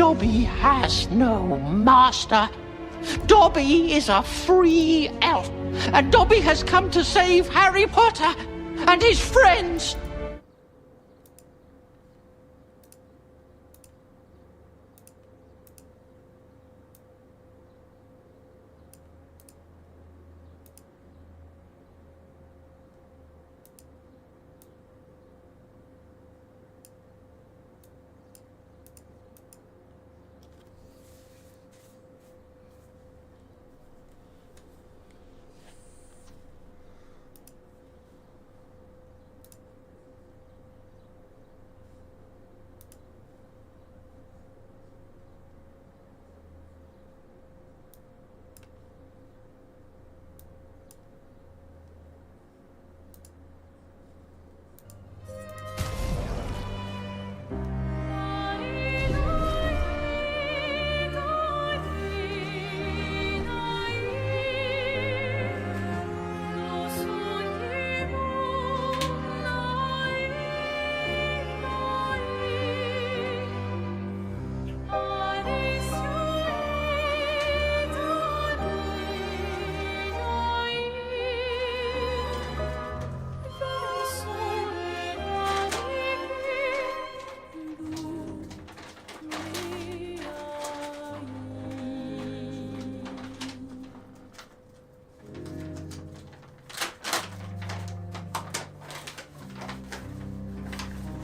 Dobby has no master. Dobby is a free elf, and Dobby has come to save Harry Potter and his friends.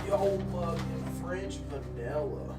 Yo, mug and French vanilla.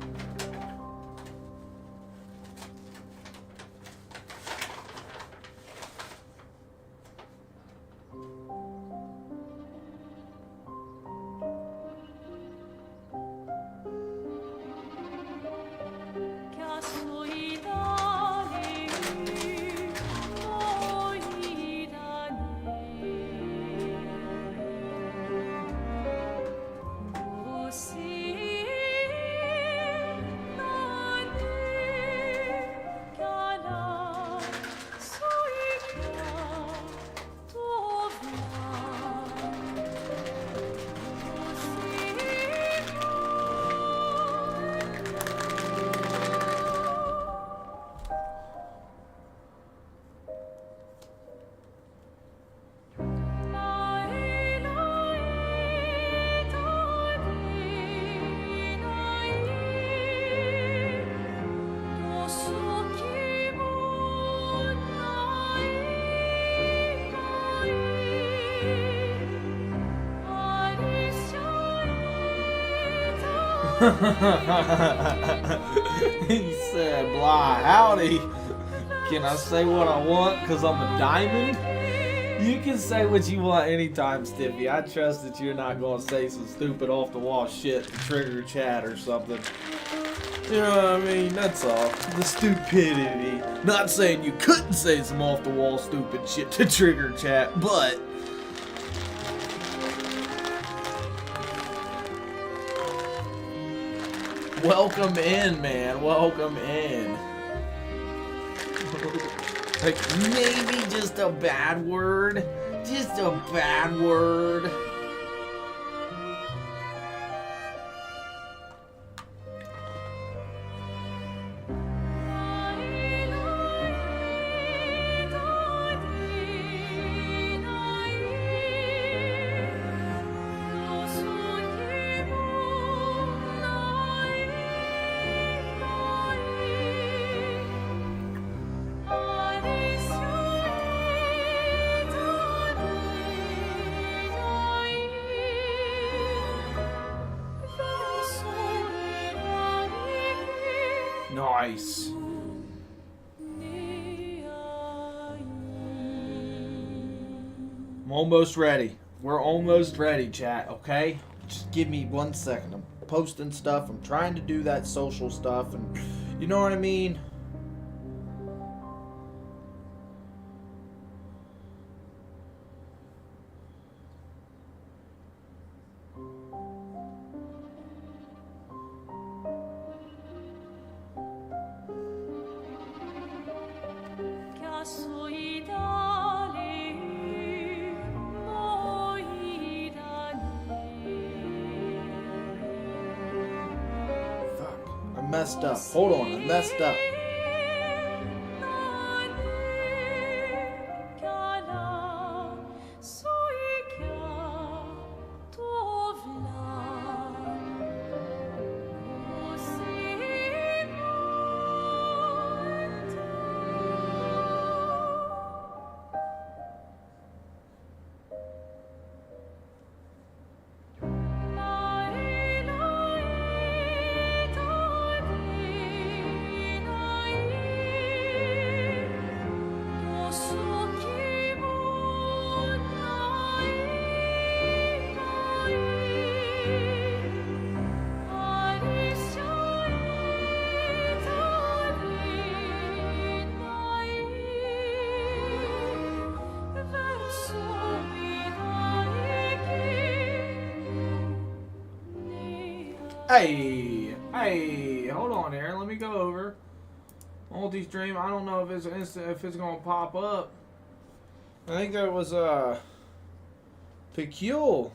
He said, blah, howdy. Can I say what I want because I'm a diamond? You can say what you want anytime, Stiffy. I trust that you're not going to say some stupid off-the-wall shit to trigger chat or something. You know what I mean? That's all. The stupidity. Not saying you couldn't say some off-the-wall stupid shit to trigger chat, but... Welcome in, man. Welcome in. Like, maybe just a bad word. Just a bad word. Nice. I'm almost ready. We're almost ready, chat, okay? Just give me 1 second. I'm posting stuff. I'm trying to do that social stuff, and you know what I mean? messed up. Hold on, I messed up. Hey, hold on here. Let me go over. Multi-stream. I don't know if it's instant, if it's gonna pop up. I think that was Pecule.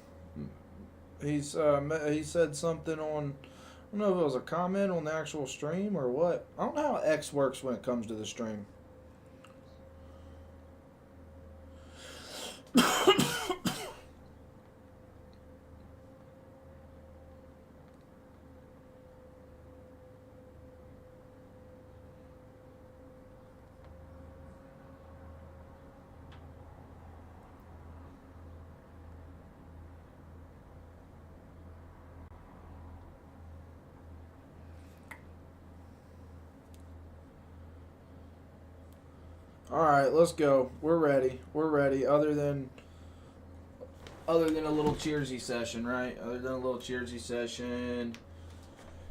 He said something on. I don't know if it was a comment on the actual stream or what. I don't know how X works when it comes to the stream. All right, let's go. We're ready. We're ready. Other than a little cheersy session, right? Other than a little cheersy session.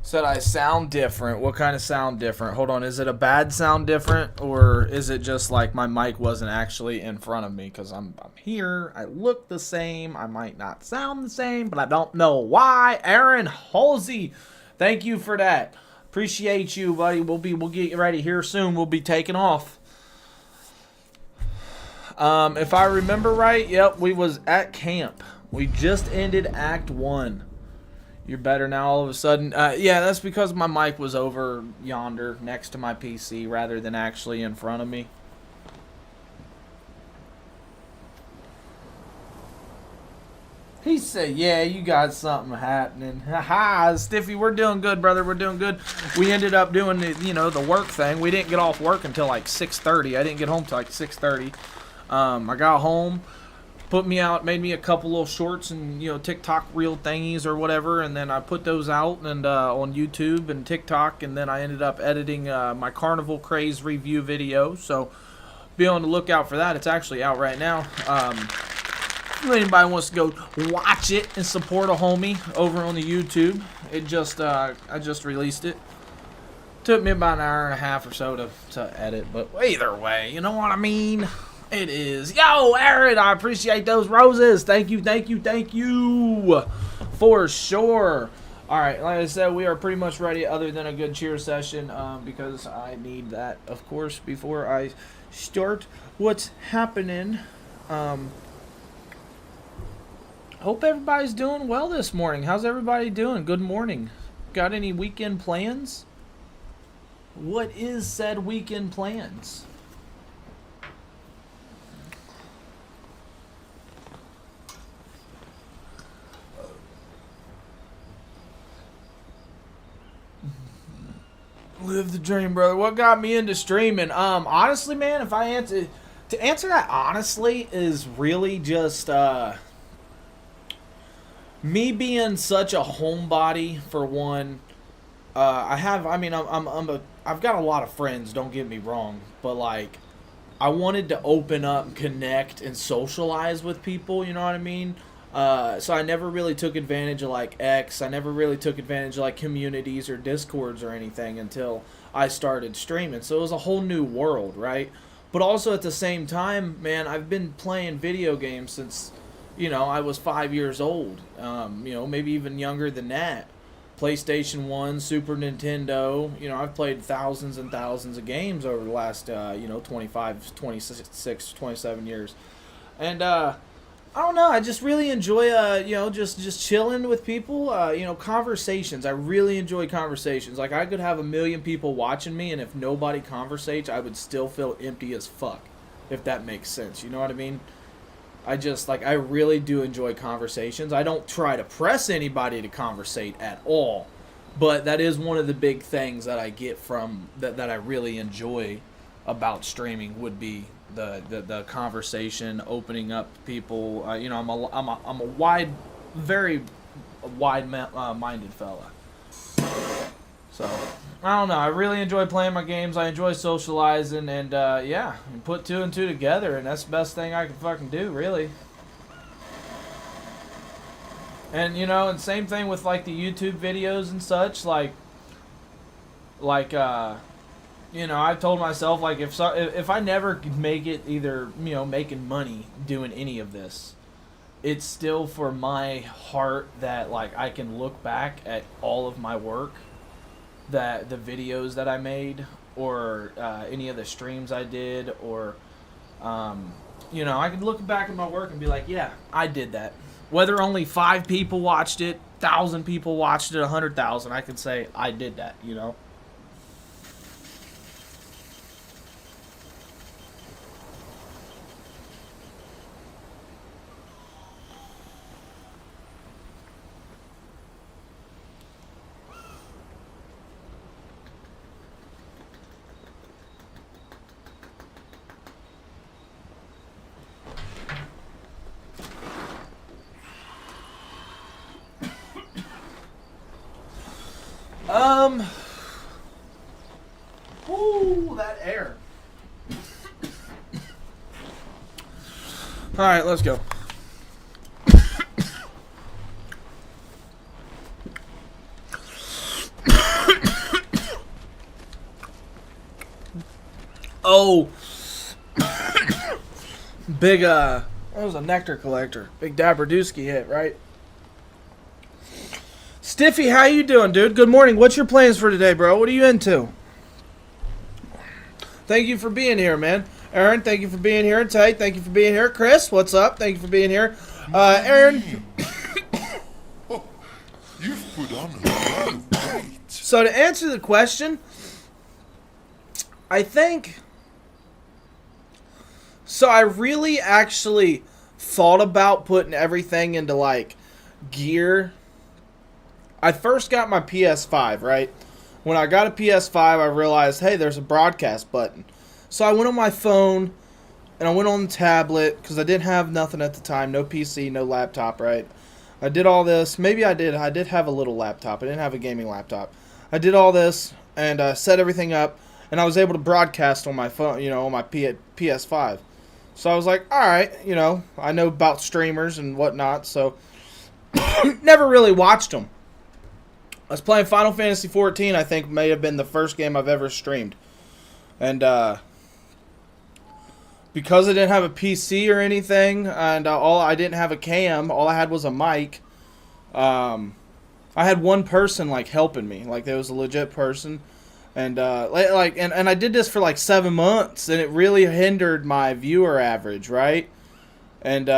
Said I sound different. What kind of sound different? Hold on. Is it a bad sound different, or is it just like my mic wasn't actually in front of me? Because I'm here. I look the same. I might not sound the same, but I don't know why. Aaron Halsey, thank you for that. Appreciate you, buddy. We'll get ready here soon. We'll be taking off. If I remember right, yep, we was at camp. We just ended Act 1. You're better now all of a sudden. Yeah, that's because my mic was over yonder next to my PC rather than actually in front of me. He said, yeah, you got something happening. Haha, Stiffy, we're doing good, brother. We're doing good. We ended up doing the work thing. We didn't get off work until like 6:30. I didn't get home till like 6:30. I got home, put me out, made me a couple little shorts and TikTok reel thingies or whatever, and then I put those out and on YouTube and TikTok, and then I ended up editing my Carnival Craze review video. So be on the lookout for that. It's actually out right now. If anybody wants to go watch it and support a homie over on the YouTube, I just released it. Took me about an hour and a half or so to edit, but either way, you know what I mean. It is. Yo, Aaron, I appreciate those roses. Thank you for sure. All right, like I said, we are pretty much ready other than a good cheer session because I need that, of course, before I start what's happening. Hope everybody's doing well this morning. How's everybody doing? Good morning. Got any weekend plans? What is said weekend plans? Live the dream, brother. What got me into streaming? Honestly, man, if I answer that honestly is really just me being such a homebody for one. I've got a lot of friends, don't get me wrong, but like I wanted to open up, connect, and socialize with people, you know what I mean? So I never really took advantage of like X. I never really took advantage of like communities or Discords or anything until I started streaming. So it was a whole new world, right? But also at the same time, man, I've been playing video games since, I was 5 years old. Maybe even younger than that. PlayStation 1, Super Nintendo. I've played thousands and thousands of games over the last, 25, 26, 27 years. And, I don't know. I just really enjoy, just chilling with people. Conversations. I really enjoy conversations. Like, I could have a million people watching me, and if nobody conversates, I would still feel empty as fuck. If that makes sense. You know what I mean? I really do enjoy conversations. I don't try to press anybody to conversate at all. But that is one of the big things that I get from, that I really enjoy about streaming would be the conversation, opening up people. I'm a very wide-minded fella. So I don't know. I really enjoy playing my games. I enjoy socializing, and put two and two together, and that's the best thing I can fucking do, really. And and same thing with like the YouTube videos and such. I've told myself, like, if I never make it either, making money doing any of this, it's still for my heart that, like, I can look back at all of my work, that the videos that I made, or any of the streams I did, or I can look back at my work and be like, yeah, I did that. Whether only 5 people watched it, 1,000 people watched it, 100,000, I could say I did that. Ooh, that air. All right, let's go. Oh. Big, that was a nectar collector. Big Daberdooski hit, right? Stiffy, how you doing, dude? Good morning. What's your plans for today, bro? What are you into? Thank you for being here, man. Aaron, thank you for being here. Tay, thank you for being here. Chris, what's up? Thank you for being here. Aaron. Oh, you've put on a lot of weight. So to answer the question, I think... So I really actually thought about putting everything into, like, gear. I first got my PS5, right? When I got a PS5, I realized, hey, there's a broadcast button. So I went on my phone, and I went on the tablet, because I didn't have nothing at the time. No PC, no laptop, right? I did all this. Maybe I did. I did have a little laptop. I didn't have a gaming laptop. I did all this, and set everything up, and I was able to broadcast on my phone, on my PS5. So I was like, alright, I know about streamers and whatnot, so never really watched them. I was playing Final Fantasy XIV, I think may have been the first game I've ever streamed. And because I didn't have a PC or anything, and I didn't have a cam, all I had was a mic, I had one person, like, helping me. Like, there was a legit person. And and I did this for like 7 months, and it really hindered my viewer average, right? And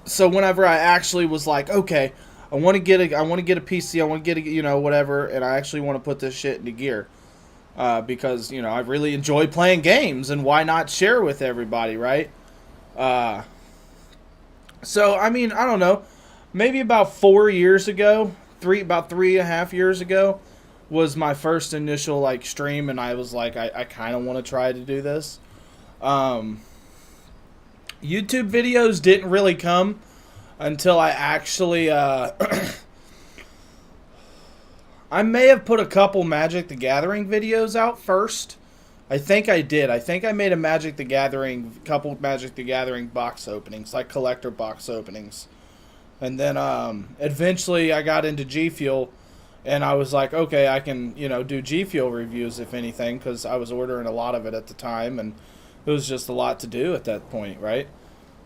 so whenever I actually was like, okay, I want to get a PC, I want to get a, whatever, and I actually want to put this shit into gear, because I really enjoy playing games, and why not share with everybody, right? So I mean, I don't know, maybe about 4 years ago, about 3.5 years ago, was my first initial, like, stream, and I was like, I kind of want to try to do this. YouTube videos didn't really come until I actually, I may have put a couple Magic the Gathering videos out first. I think I did. I think I made a couple Magic the Gathering box openings, like collector box openings. And then, eventually I got into G Fuel. And I was like, okay, I can, do G Fuel reviews, if anything, because I was ordering a lot of it at the time, and it was just a lot to do at that point, right?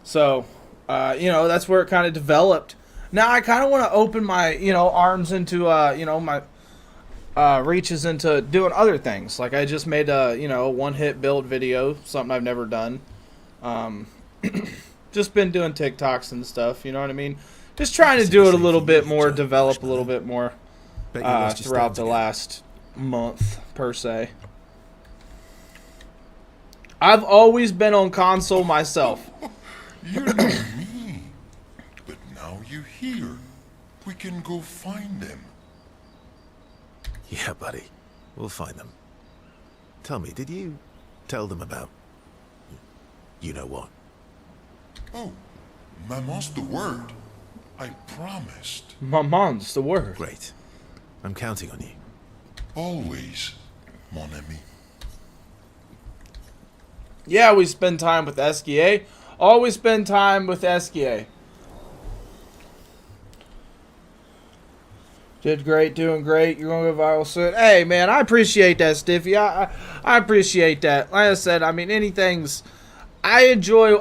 So, that's where it kind of developed. Now I kind of want to open my, arms into, my reaches into doing other things. Like I just made a, one-hit build video, something I've never done. Just been doing TikToks and stuff, you know what I mean? Just trying to do it a little bit more, develop a little bit more throughout the last month, per se. I've always been on console myself. You know me. But now you're here. We can go find them. Yeah, buddy. We'll find them. Tell me, did you tell them about... you know what? Oh, Maman's the word. I promised. Maman's the word. Great. I'm counting on you. Always, mon ami. Yeah, we spend time with SKA. Always spend time with SKA. Did great, doing great. You're gonna go viral soon. Hey, man, I appreciate that, Stiffy. I appreciate that. Like I said, I mean, anything's. I enjoy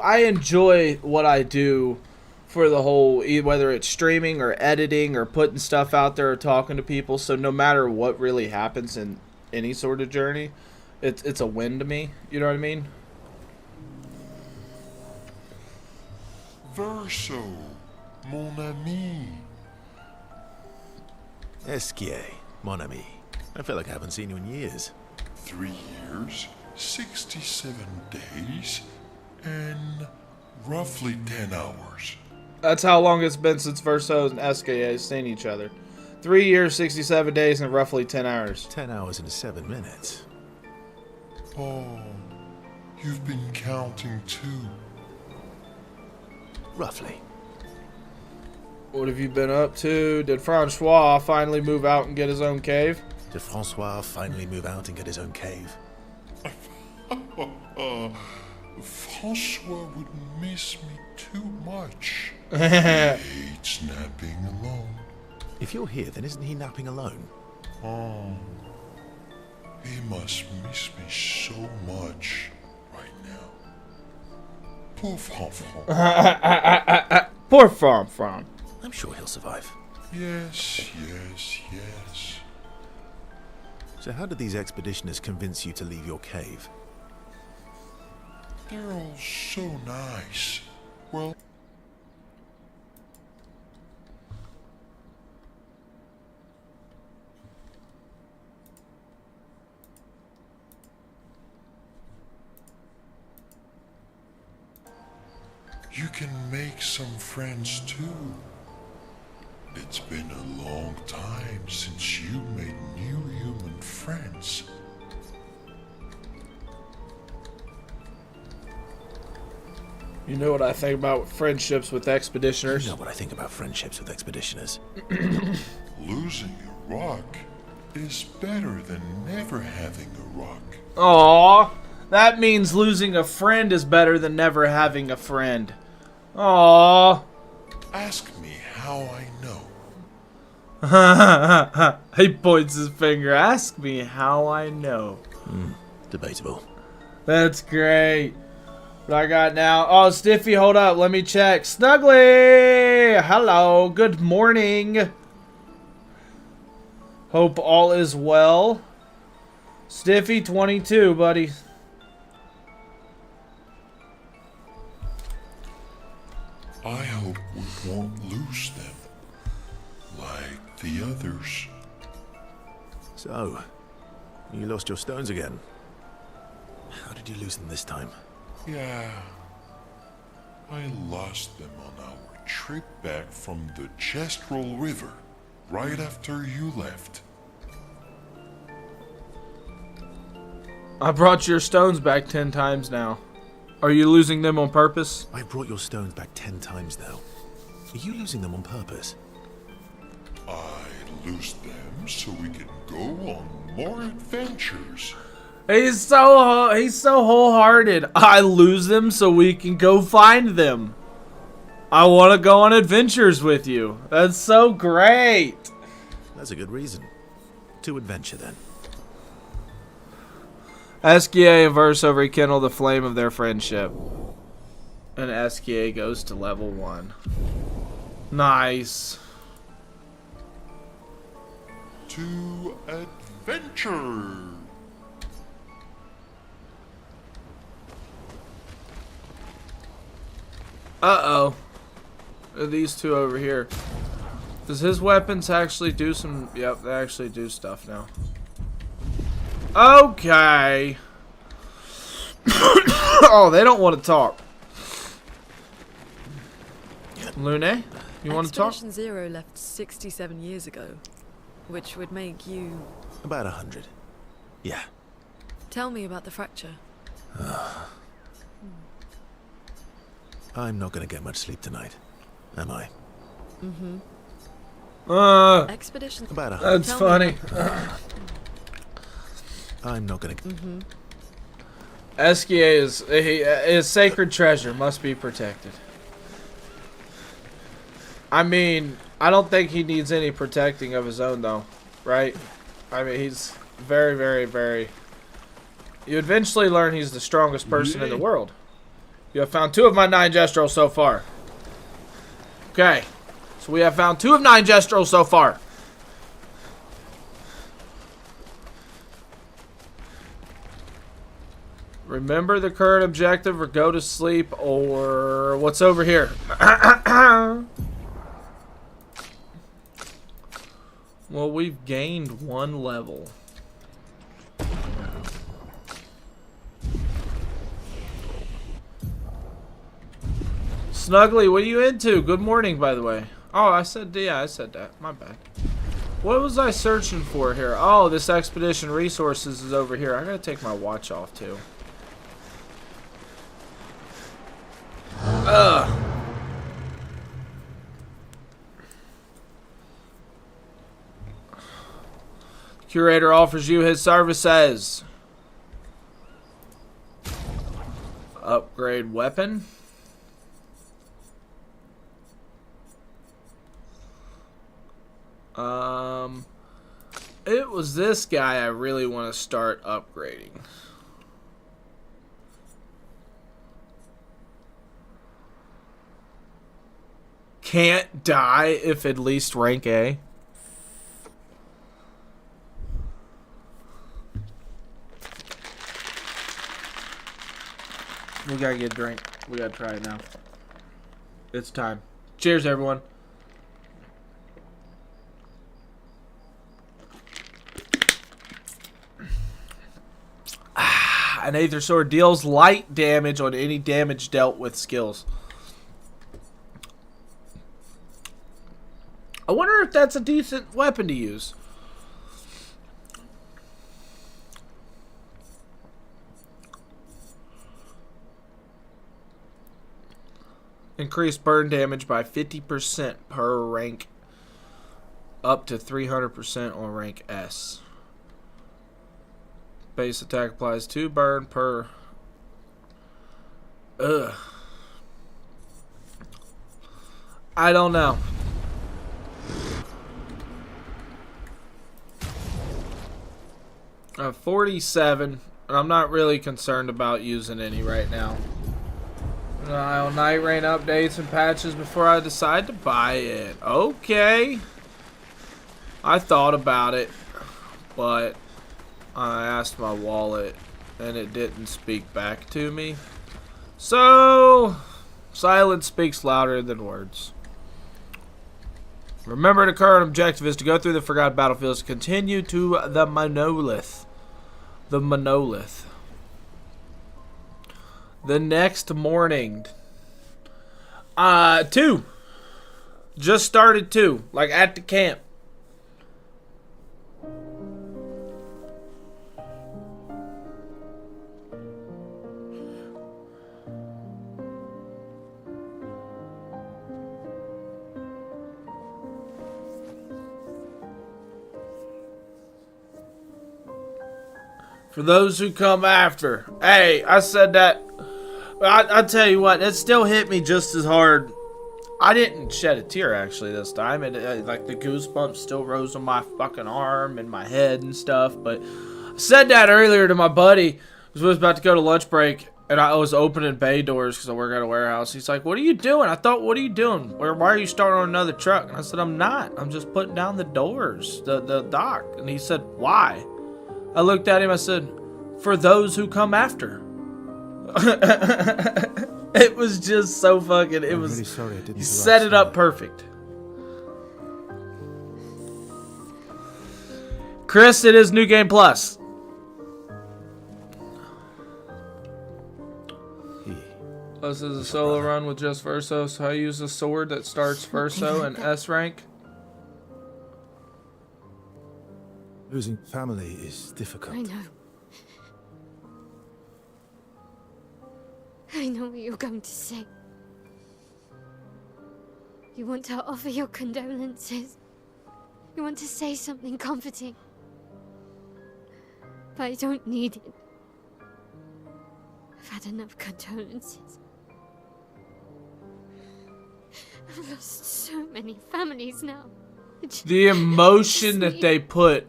what I do for the whole, whether it's streaming or editing or putting stuff out there or talking to people. So no matter what really happens in any sort of journey, it's a win to me. You know what I mean? Verso, mon ami. SKA, mon ami. I feel like I haven't seen you in years. 3 years, 67 days, and roughly 10 hours. That's how long it's been since Verso and SKA have seen each other. 3 years, 67 days, and roughly 10 hours. 10 hours and 7 minutes. Oh, you've been counting too. Roughly. What have you been up to? Did Francois finally move out and get his own cave? Did Francois finally move out and get his own cave? Francois would miss me too much. He hates napping alone. If you're here, then isn't he napping alone? Oh, he must miss me so much right now. Poor Francois. Poor Fran. I'm sure he'll survive. Yes, yes, yes. So how did these expeditioners convince you to leave your cave? They're all so nice. Well, you can make some friends too. It's been a long time since you made new human friends. You know what I think about friendships with expeditioners? You know what I think about friendships with expeditioners. Losing a rock is better than never having a rock. Aww, that means losing a friend is better than never having a friend. Aww. Ask me how I know. He points his finger. Ask me how I know. Debatable. That's great. What I got now? Oh, Stiffy, hold up. Let me check. Snuggly! Hello. Good morning. Hope all is well. Stiffy, 22, buddy. I hope we won't lose them. Like the others. So, you lost your stones again. How did you lose them this time? Yeah. I lost them on our trip back from the Chestrel River, right after you left. I brought your stones back 10 times now. Are you losing them on purpose? I brought your stones back 10 times now. Are you losing them on purpose? I lose them so we can go on more adventures. He's so wholehearted. I lose them so we can go find them. I want to go on adventures with you. That's so great. That's a good reason. To adventure then. SKA and Verso rekindle the flame of their friendship. And SKA goes to level 1. Nice. To adventure. Uh-oh. These two over here. Does his weapons actually do some... Yep, they actually do stuff now. Okay. Oh, they don't want to talk. Lune, you want to talk? Expedition Zero left 67 years ago, which would make you... About 100. Yeah. Tell me about the fracture. I'm not going to get much sleep tonight, am I? Expedition... About 100. That's funny. I'm not going to... Esquier is sacred treasure, must be protected. I mean, I don't think he needs any protecting of his own, though, right? I mean, he's very, very, very... You eventually learn he's the strongest person in the world. You have found 2 of my 9 gestrels so far. Okay, so we have found 2 of 9 gestrels so far. Remember the current objective or go to sleep or what's over here? Well, we've gained 1 level. Snuggly, what are you into? Good morning, by the way. Oh, I said that. My bad. What was I searching for here? Oh, this expedition resources is over here. I gotta take my watch off, too. Ugh. Curator offers you his services. Upgrade weapon. It was this guy I really want to start upgrading. Can't die if at least rank A. We gotta get a drink. We gotta try it now. It's time. Cheers, everyone. An Aether Sword deals light damage on any damage dealt with skills. I wonder if that's a decent weapon to use. Increase burn damage by 50% per rank, up to 300% on rank S. Base attack applies 2 burn per... Ugh. I don't know. I have 47, and I'm not really concerned about using any right now. I'll night rain updates and patches before I decide to buy it. Okay. I thought about it, but I asked my wallet and it didn't speak back to me. So, silence speaks louder than words. Remember, the current objective is to go through the forgotten battlefields, continue to the monolith. The monolith. The next morning. 2. Just started 2. Like at the camp. For those who come after. Hey, I said that. I tell you what, it still hit me just as hard. I didn't shed a tear actually this time. Like the goosebumps still rose on my fucking arm and my head and stuff. But I said that earlier to my buddy who was about to go to lunch break. And I was opening bay doors because I work at a warehouse. He's like, what are you doing? I thought, what are you doing? Why are you starting on another truck? And I said, I'm not. I'm just putting down the doors, the dock. And he said, why? I looked at him, I said, for those who come after. It was just so fucking. It I'm was. really sorry I didn't. You set it up perfect. Chris, it is New Game Plus. This is a solo run with just Verso, so I use a sword that starts Verso and S rank. Losing family is difficult. I know. I know what you're going to say. You want to offer your condolences. You want to say something comforting. But I don't need it. I've had enough condolences. I've lost so many families now. The emotion that they put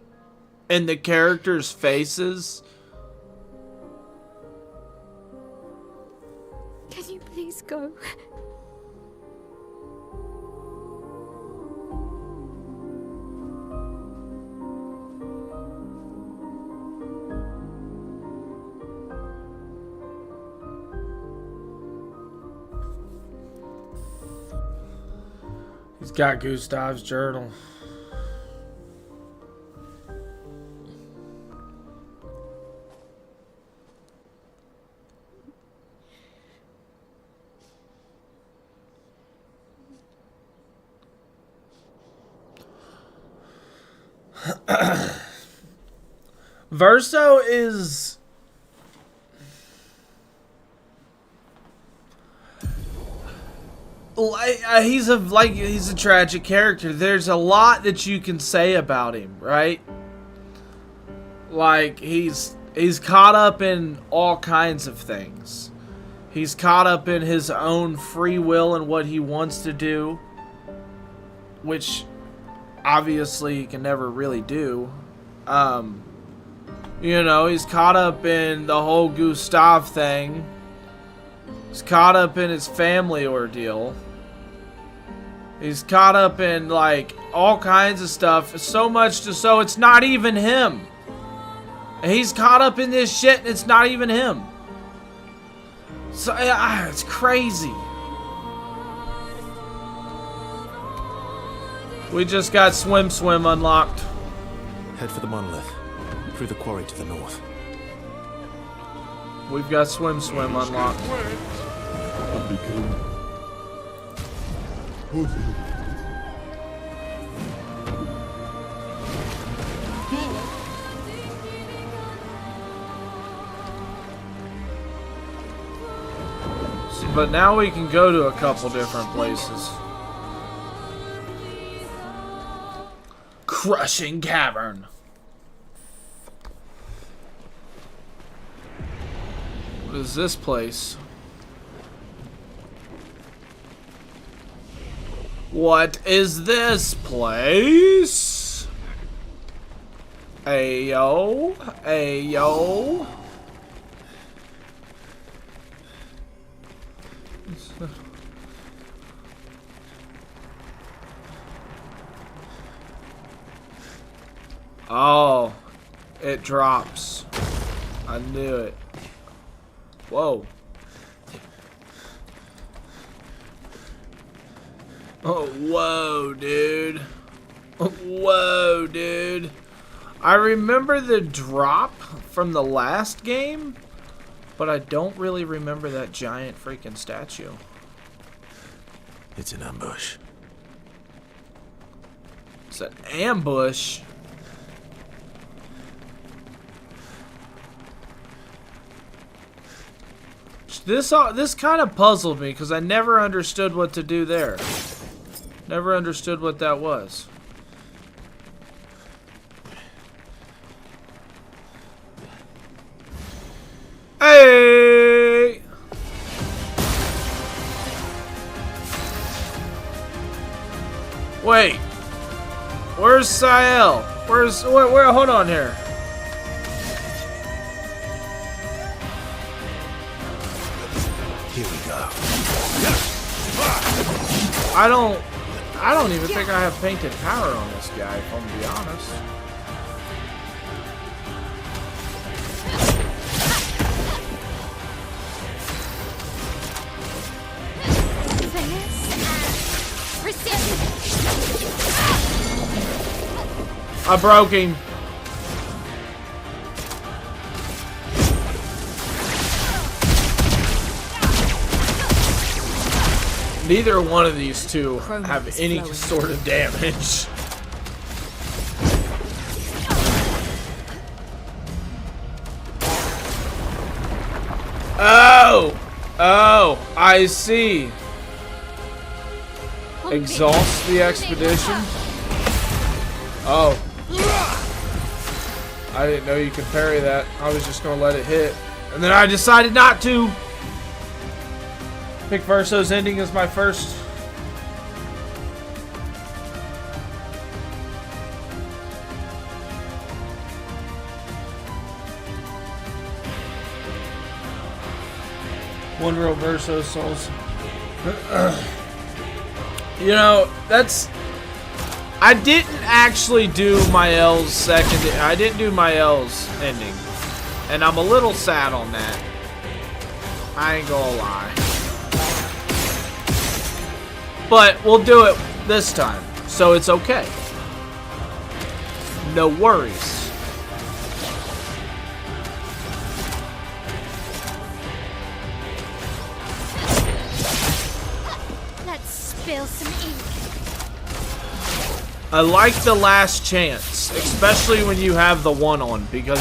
in the characters' faces. Can you please go? He's got Gustav's journal. Verso is he's a tragic character. There's a lot that you can say about him, right? Like he's caught up in all kinds of things. He's caught up in his own free will and what he wants to do, which obviously he can never really do. You know, he's caught up in the whole Gustav thing. He's caught up in his family ordeal. He's caught up in, like, all kinds of stuff. So much so it's not even him. And he's caught up in this shit and it's not even him. So, it's crazy. We just got Swim unlocked. Head for the monolith. Through the quarry to the north. We've got Swim unlocked. See, but now we can go to a couple different places. Crushing Cavern. What is this place? What is this place? Ayo, ayo. Oh, it drops. I knew it. Whoa. Oh, whoa, dude. Whoa, dude. I remember the drop from the last game, but I don't really remember that giant freaking statue. It's an ambush. It's an ambush. This kind of puzzled me because I never understood what to do there. Never understood what that was. Hey! Wait. Where's Sael? Where hold on here. Here we go. I don't even think I have painted power on this guy, if I'm gonna be honest. I broke him. Neither one of these two have any sort of damage. Oh! Oh, I see. Exhaust the expedition? Oh. I didn't know you could parry that. I was just gonna let it hit. And then I decided not to. Pick Verso's ending as my first. One real Verso souls. You know, that's. I didn't actually do my L's second. I didn't do my L's ending. And I'm a little sad on that. I ain't gonna lie. But we'll do it this time, so it's okay. No worries. Let's spill some ink. I like the last chance, especially when you have the one on, because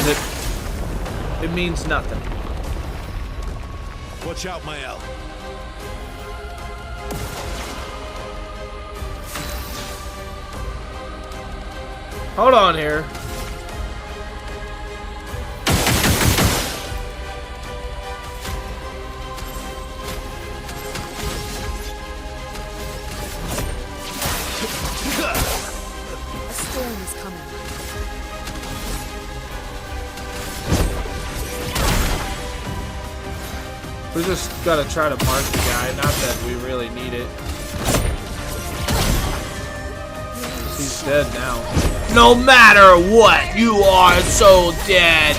it means nothing. Watch out, my L. Hold on here. A storm is coming. We just gotta try to mark the guy, not that we really need it. He's dead now. No matter what, you are so dead.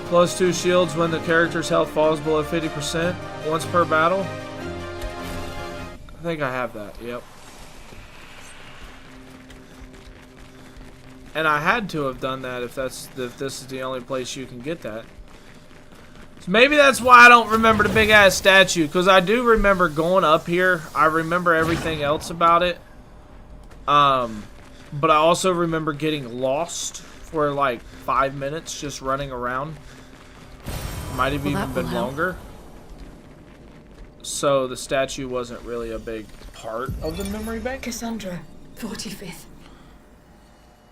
Plus 2 shields when the character's health falls below 50% once per battle. I think I have that, yep. And I had to have done that if this is the only place you can get that. So maybe that's why I don't remember the big ass statue, because I do remember going up here. I remember everything else about it. But I also remember getting lost for like 5 minutes just running around. Might have even been longer. So the statue wasn't really a big part of the memory bank. Cassandra, 45th.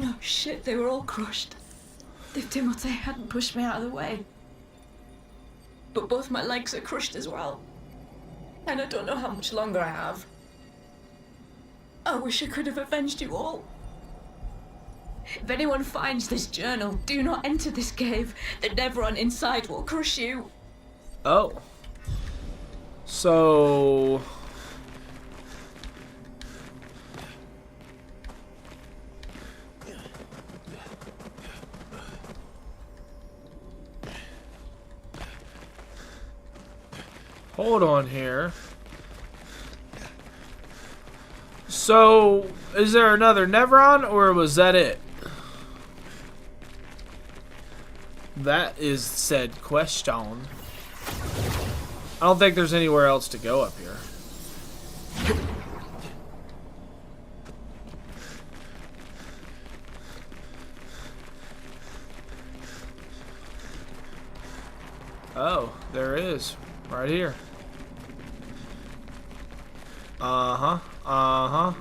Oh shit, they were all crushed. If Timothy hadn't pushed me out of the way. But both my legs are crushed as well. And I don't know how much longer I have. I wish I could have avenged you all. If anyone finds this journal, do not enter this cave. The Nevron inside will crush you. Oh. So... hold on here. So, is there another Nevron, or was that it? That is said question. I don't think there's anywhere else to go up here. Oh, there is. Right here. Uh-huh. Uh-huh.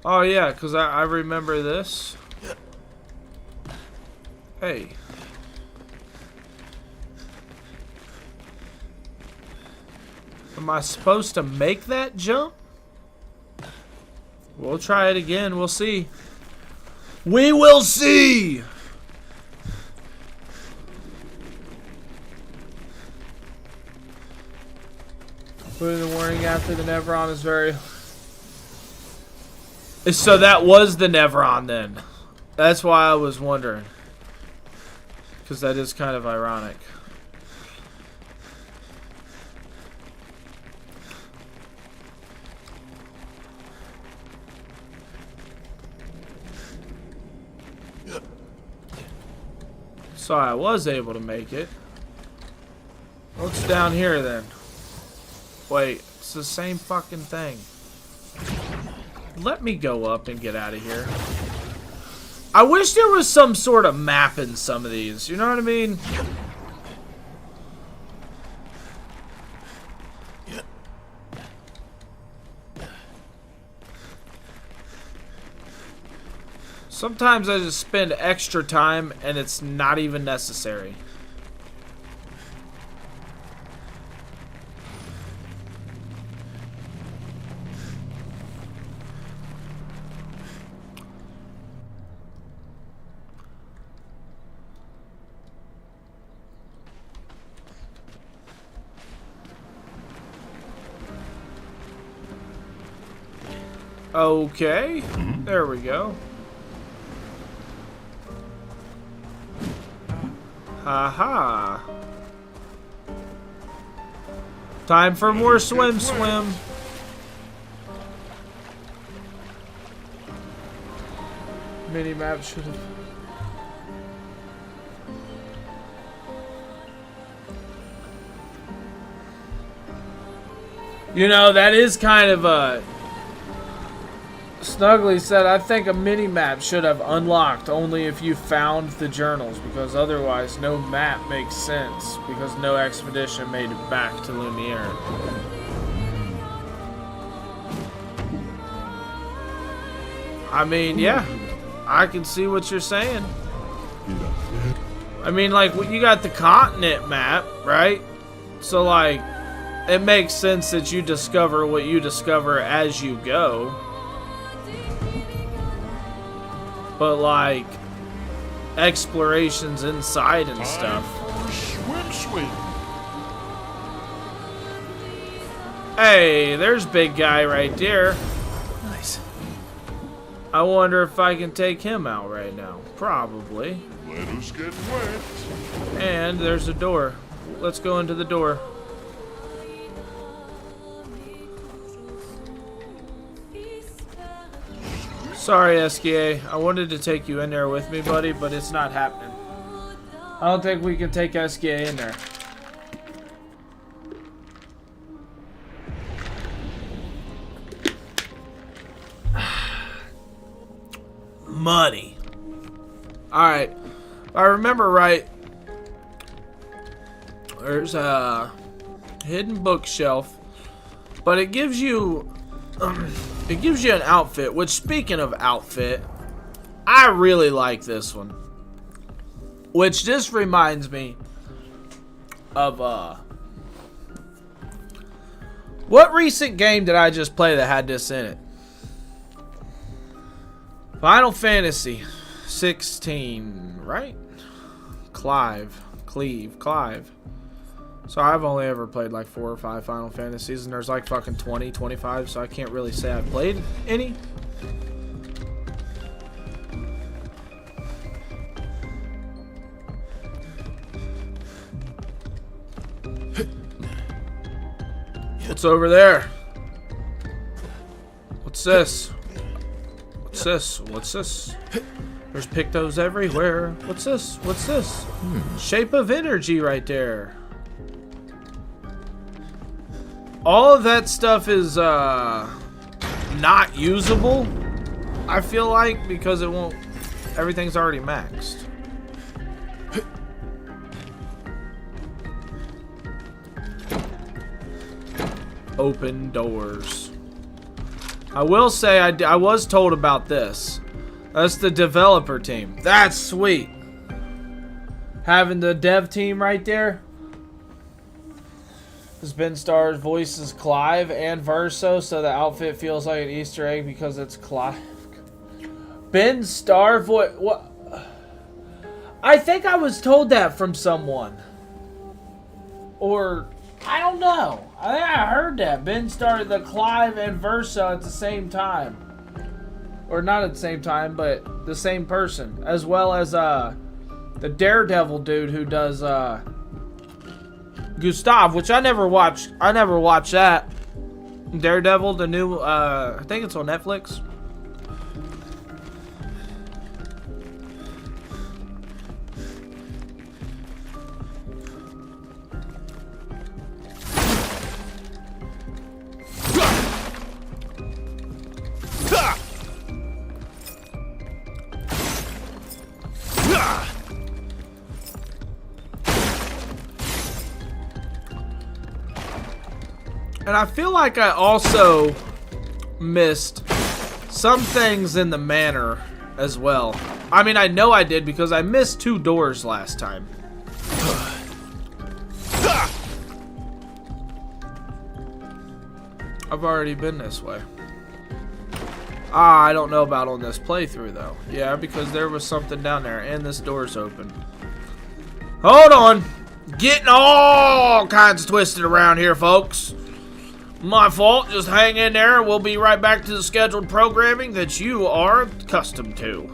Oh, yeah, because I remember this. Hey. Am I supposed to make that jump? We'll try it again. We'll see. We will see! Putting the warning after the Nevron is very... So that was the Nevron then. That's why I was wondering. Because that is kind of ironic. So I was able to make it. What's down here then? Wait, it's the same fucking thing. Let me go up and get out of here. I wish there was some sort of map in some of these. You know what I mean? Sometimes I just spend extra time and it's not even necessary. Okay, there we go. Haha. Time for more swim. Mini map should have. You know, that is kind of a. Snuggly said, I think a mini-map should have unlocked only if you found the journals, because otherwise no map makes sense, because no expedition made it back to Lumiere. I mean, yeah, I can see what you're saying. I mean, like, you got the continent map, right? So, like, it makes sense that you discover what you discover as you go. But like explorations inside and stuff. Swim. Hey, there's big guy right there. Nice. I wonder if I can take him out right now. Probably. Let us get wet. And there's a door. Let's go into the door. Sorry, SKA. I wanted to take you in there with me, buddy, but it's not happening. I don't think we can take SKA in there. Money. Alright. If I remember right, there's a hidden bookshelf, but it gives you an outfit, which, speaking of outfit, I really like this one. Which this reminds me of what recent game did I just play that had this in it? Final Fantasy 16, right? Clive. So I've only ever played like 4 or 5 Final Fantasies, and there's like fucking 20, 25, so I can't really say I've played any. What's over there? What's this? What's this? What's this? There's pictos everywhere. What's this? What's this? Shape of energy right there. All of that stuff is not usable, I feel like, because it won't. Everything's already maxed. Open doors. I will say I was told about this. That's the developer team. That's sweet. Having the dev team right there. Because Ben Starr's voice is Clive and Verso, so the outfit feels like an Easter egg because it's Clive. Ben Starr voice. What? I think I was told that from someone. Or I don't know. I think I heard that. Ben Starr, the Clive and Verso at the same time. Or not at the same time, but the same person. As well as the Daredevil dude who does Gustav, which I never watched. I never watched that. Daredevil, the new I think it's on Netflix. And I feel like I also missed some things in the manor as well. I mean, I know I did because I missed 2 doors last time. I've already been this way. I don't know about on this playthrough though. Yeah, because there was something down there and this door's open. Hold on. Getting all kinds of twisted around here, folks. My fault. Just hang in there. We'll be right back to the scheduled programming that you are accustomed to.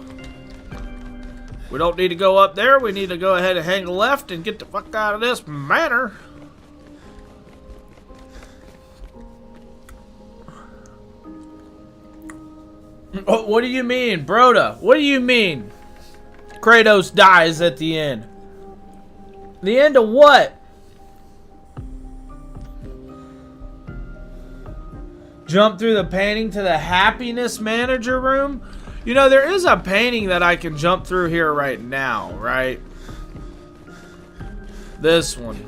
We don't need to go up there. We need to go ahead and hang left and get the fuck out of this manor. What do you mean, Broda? What do you mean? Kratos dies at the end. The end of what? Jump through the painting to the happiness manager room? You know, there is a painting that I can jump through here right now, right? This one.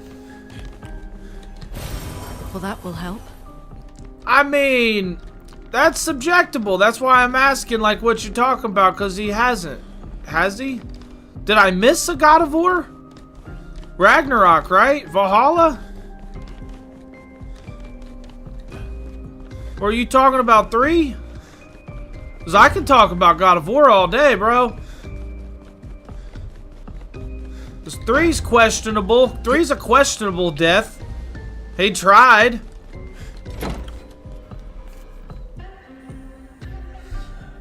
Well, that will help. I mean, that's subjectable. That's why I'm asking, like, what you're talking about, because he hasn't. Has he? Did I miss a God of War? Ragnarok, right? Valhalla? Or are you talking about 3? Because I can talk about God of War all day, bro. Because 3's questionable. 3's a questionable death. He tried.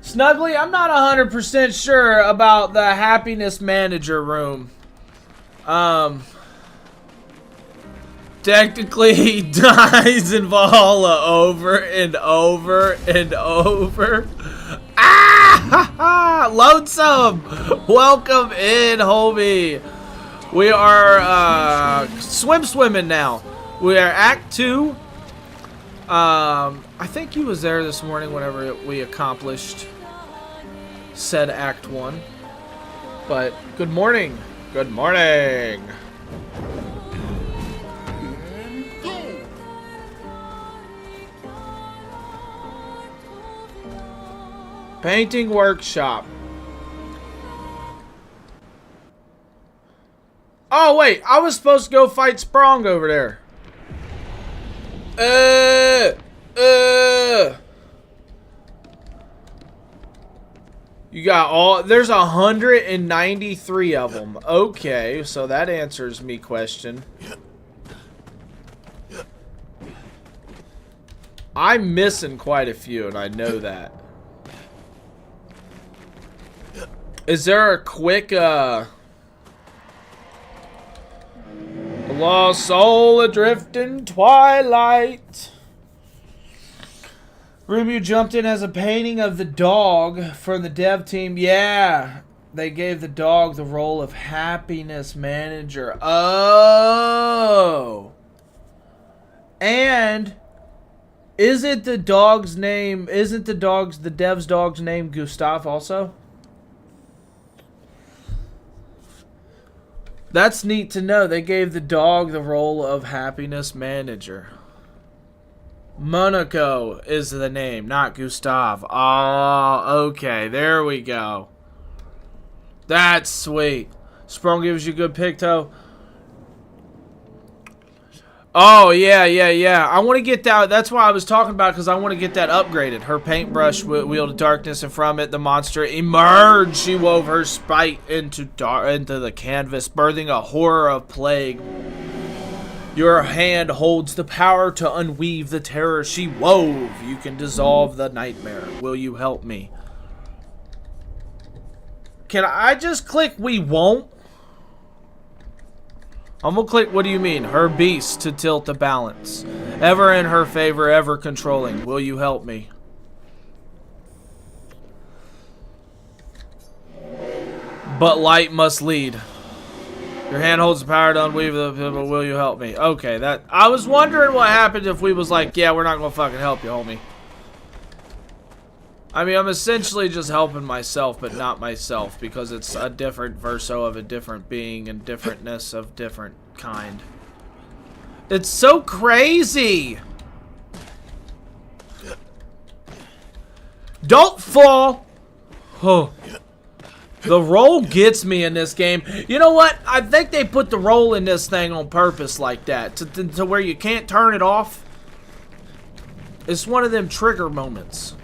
Snuggly, I'm not 100% sure about the happiness manager room. Technically, he dies in Valhalla over and over and over. Ah! Lonesome! Welcome in, homie. We are swimming now. We are Act 2. I think he was there this morning whenever we accomplished said Act 1. But good morning. Good morning. Painting workshop. Oh wait, I was supposed to go fight Sprong over there. You got all, there's 193 of them. Okay, so that answers me question. I'm missing quite a few and I know that. Is there a quick, lost soul adrift in twilight? Room you jumped in as a painting of the dog from the dev team. Yeah, they gave the dog the role of happiness manager. Oh. And isn't the dog's name, the dev's dog's name Gustav also? That's neat to know. They gave the dog the role of happiness manager. Monaco is the name, not Gustav. Oh, okay. There we go. That's sweet. Sprung gives you good picto. Oh, yeah. I want to get that. That's why I was talking about, because I want to get that upgraded. Her paintbrush wielded darkness, and from it the monster emerged. She wove her spite into the canvas, birthing a horror of plague. Your hand holds the power to unweave the terror she wove. You can dissolve the nightmare. Will you help me? Can I just click we won't? I'm gonna click, what do you mean? Her beast to tilt the balance. Ever in her favor, ever controlling. Will you help me? But light must lead. Your hand holds the power to unweave the, will you help me? Okay, that, I was wondering what happened if we was like, yeah, we're not gonna fucking help you, homie. I mean, I'm essentially just helping myself, but not myself, because it's a different verso of a different being and differentness of different kind. It's so crazy! Don't fall. Oh. The roll gets me in this game. You know what? I think they put the roll in this thing on purpose like that. To where you can't turn it off. It's one of them trigger moments.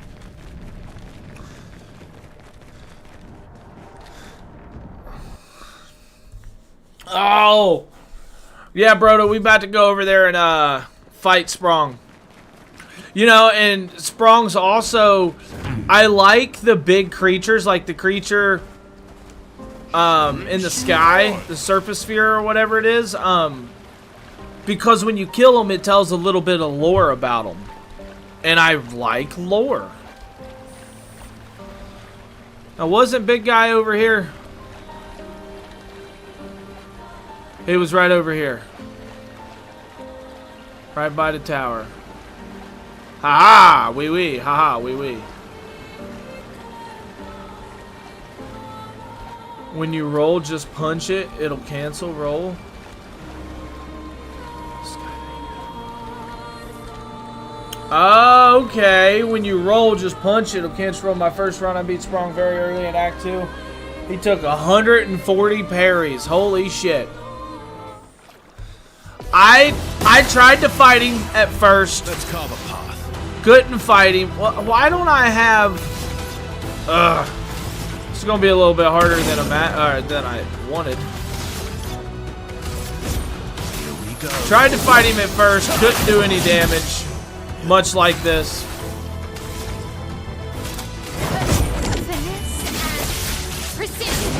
Oh. Yeah, Brodo, we about to go over there and fight Sprong. You know, and Sprong's also... I like the big creatures, like the creature... in the sky, the surface sphere or whatever it is, because when you kill them, it tells a little bit of lore about them, and I like lore. Now, wasn't big guy over here? He was right over here, right by the tower. Ha ha, wee wee, ha ha, wee wee. When you roll, just punch it. It'll cancel roll. Okay. When you roll, just punch it. It'll cancel roll. My first run, I beat Sprong very early in Act 2. He took 140 parries. Holy shit. I tried to fight him at first. Let's carve a path. Couldn't fight him. Why don't I have... Ugh. It's gonna be a little bit harder than than I wanted. Here we go. Tried to fight him at first, couldn't do any damage. Much like this. Finesse and precision.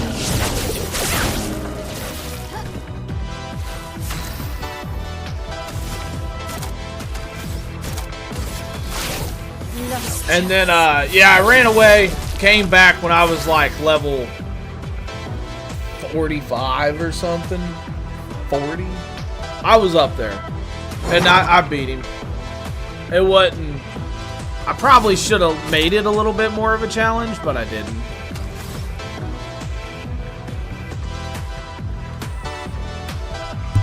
And then yeah, I ran away. Came back when I was like level 45 or something. 40. I was up there. And I beat him. It wasn't... I probably should have made it a little bit more of a challenge, but I didn't.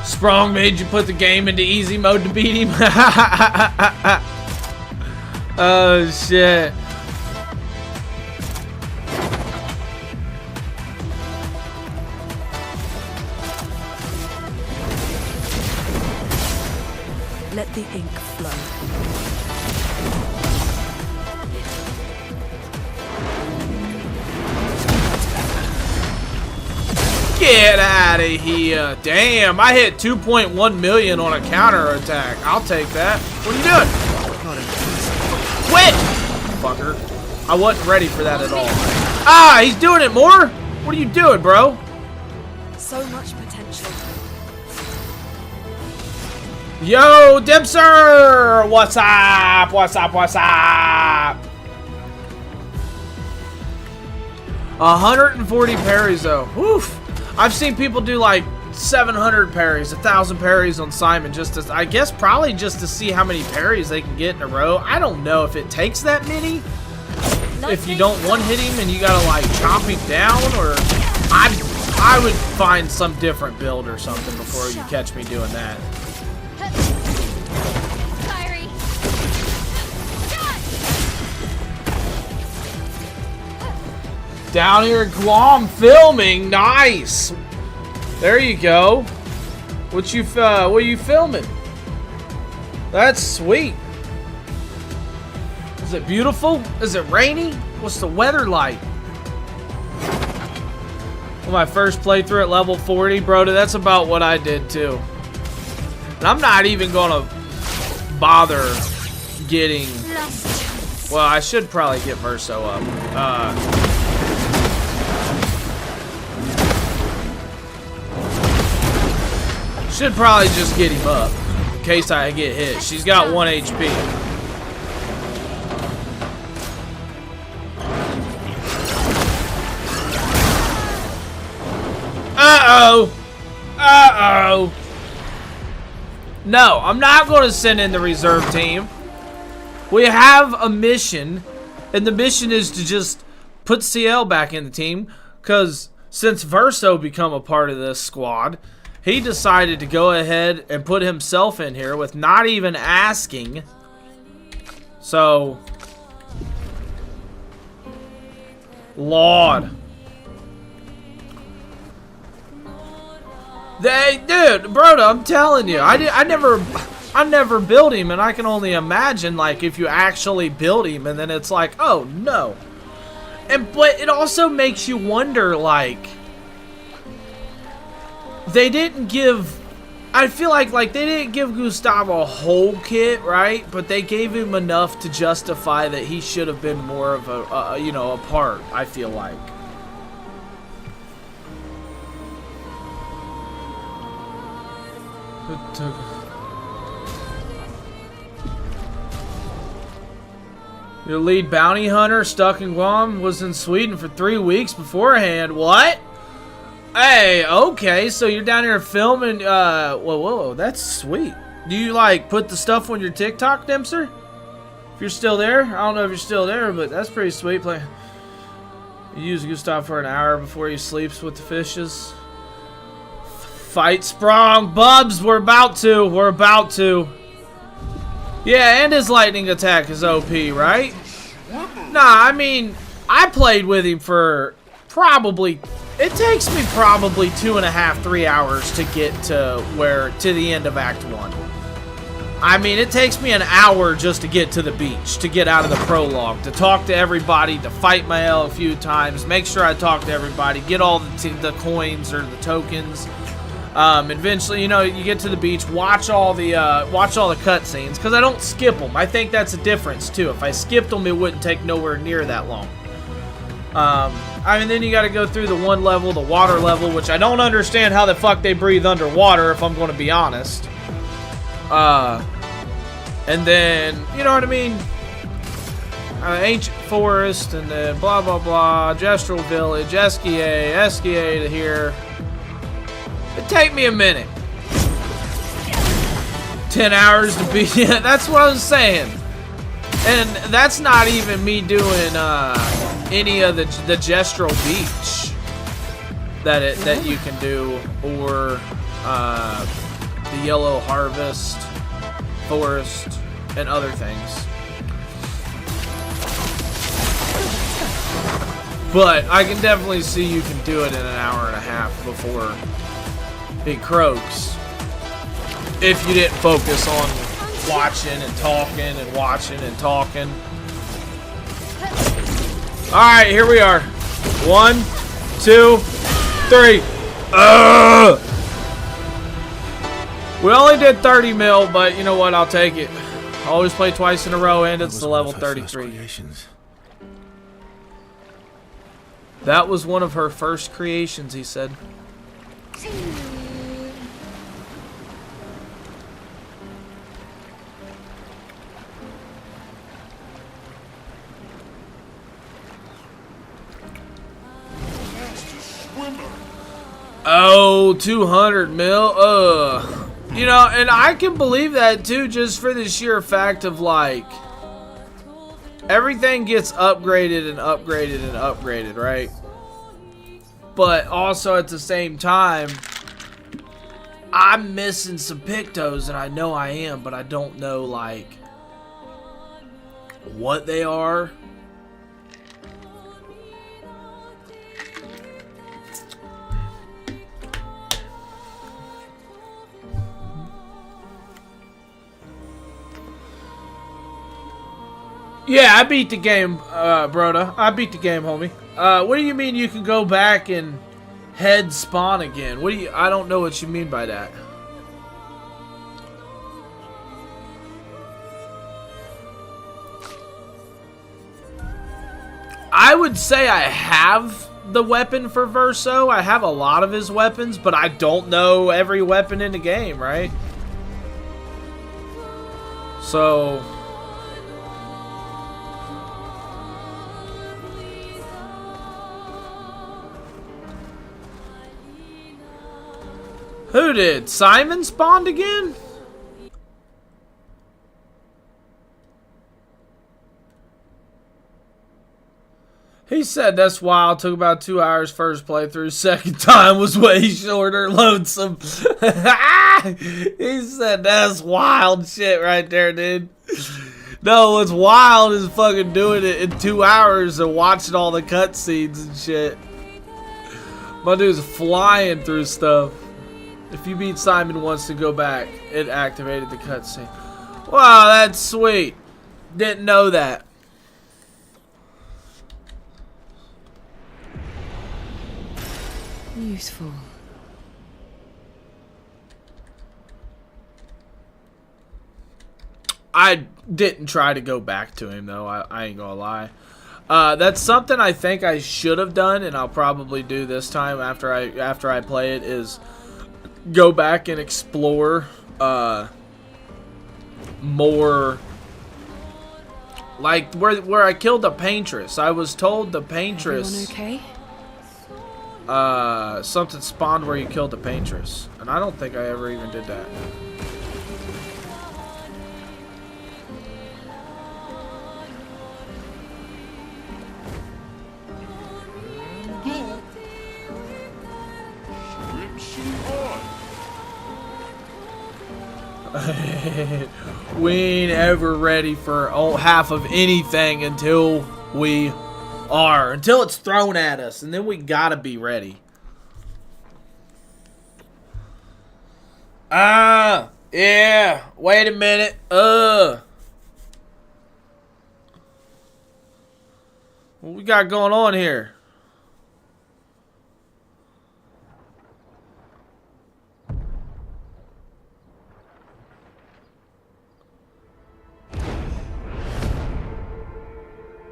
Sprong made you put the game into easy mode to beat him. Oh, shit. Let the ink flow. Get out of here. Damn, I hit 2.1 million on a counter attack. I'll take that. What are you doing? Quit! Fucker. I wasn't ready for that at all. Ah, he's doing it more? What are you doing, bro? So much potential. Yo, Dipser! What's up? What's up? What's up? 140 parries, though. Oof. I've seen people do like 700 parries, 1,000 parries on Simon, just to, I guess probably just to see how many parries they can get in a row. I don't know if it takes that many. If you don't one-hit him and you gotta like chop him down, or I would find some different build or something before you catch me doing that. Fiery. Down here in Guam filming, nice. There you go. What are you filming? That's sweet. Is it beautiful? Is it rainy? What's the weather like? Well, my first playthrough at level 40, bro, that's about what I did too. And I'm not even gonna bother getting... Well, I should probably get Verso up. Should probably just get him up in case I get hit. She's got 1 HP. Uh-oh. Uh-oh. No, I'm not going to send in the reserve team. We have a mission, and the mission is to just put CL back in the team, because since Verso become a part of this squad, he decided to go ahead and put himself in here with not even asking. So, Lord. Dude, Broda, I'm telling you, I never built him, and I can only imagine, like, if you actually build him, and then it's like, oh, no. But it also makes you wonder, like, they didn't give, I feel like they didn't give Gustavo a whole kit, right? But they gave him enough to justify that he should have been more of a, you know, a part, I feel like. Your lead bounty hunter stuck in Guam was in Sweden for 3 weeks beforehand. What? Hey, okay, so you're down here filming, whoa, that's sweet. Do you, like, put the stuff on your TikTok, Dempster? If you're still there? I don't know if you're still there, but that's pretty sweet. You use Gustav for an hour before he sleeps with the fishes. Fight Sprung. Bubs, we're about to. Yeah, and his lightning attack is OP, right? Nah, I mean, I played with him for probably, it takes me probably 2.5, 3 hours to get to the end of Act 1. I mean, it takes me an hour just to get to the beach, to get out of the prologue, to talk to everybody, to fight Mael a few times, make sure I talk to everybody, get all the coins or the tokens. Eventually, you know, you get to the beach, watch all the cutscenes, because I don't skip them. I think that's a difference too. If I skipped them, it wouldn't take nowhere near that long. I mean, then you got to go through the one level, the water level, which I don't understand how the fuck they breathe underwater, if I'm going to be honest. And then, you know what I mean? Ancient Forest, and then blah, blah, blah, Gestural Village, Esquier to here. It'd take me a minute. 10 hours to be, yeah, that's what I was saying. And that's not even me doing any of the Gestural Beach that you can do, or the Yellow Harvest Forest and other things. But I can definitely see you can do it in an hour and a half before it croaks, if you didn't focus on watching and talking and watching and talking. Alright, here we are. 1, 2, 3. We only did 30 mil, but you know what? I'll take it. I always play twice in a row, and it's the level 33. That was one of her first creations, he said. Oh, 200 mil. You know, and I can believe that too, just for the sheer fact of, like, everything gets upgraded and upgraded and upgraded, right? But also at the same time, I'm missing some Pictos, and I know I am, but I don't know, like, what they are. Yeah, I beat the game, Broda. I beat the game, homie. What do you mean you can go back and head spawn again? What do you? I don't know what you mean by that. I would say I have the weapon for Verso. I have a lot of his weapons, but I don't know every weapon in the game, right? So who did? Simon spawned again? He said that's wild. Took about 2 hours first playthrough. Second time was way shorter. Lonesome. He said that's wild shit right there, dude. No, what's wild is fucking doing it in 2 hours and watching all the cutscenes and shit. My dude's flying through stuff. If you beat Simon Wants to Go Back, it activated the cutscene. Wow, that's sweet. Didn't know that. Useful. I didn't try to go back to him though. I ain't gonna lie. That's something I think I should have done, and I'll probably do this time after I play it. Is go back and explore more. Like where I killed the paintress. I was told the paintress. Everyone okay? Something spawned where you killed the paintress, and I don't think I ever even did that. We ain't ever ready for half of anything until we are. Until it's thrown at us. And then we gotta be ready. Yeah. Wait a minute. What we got going on here?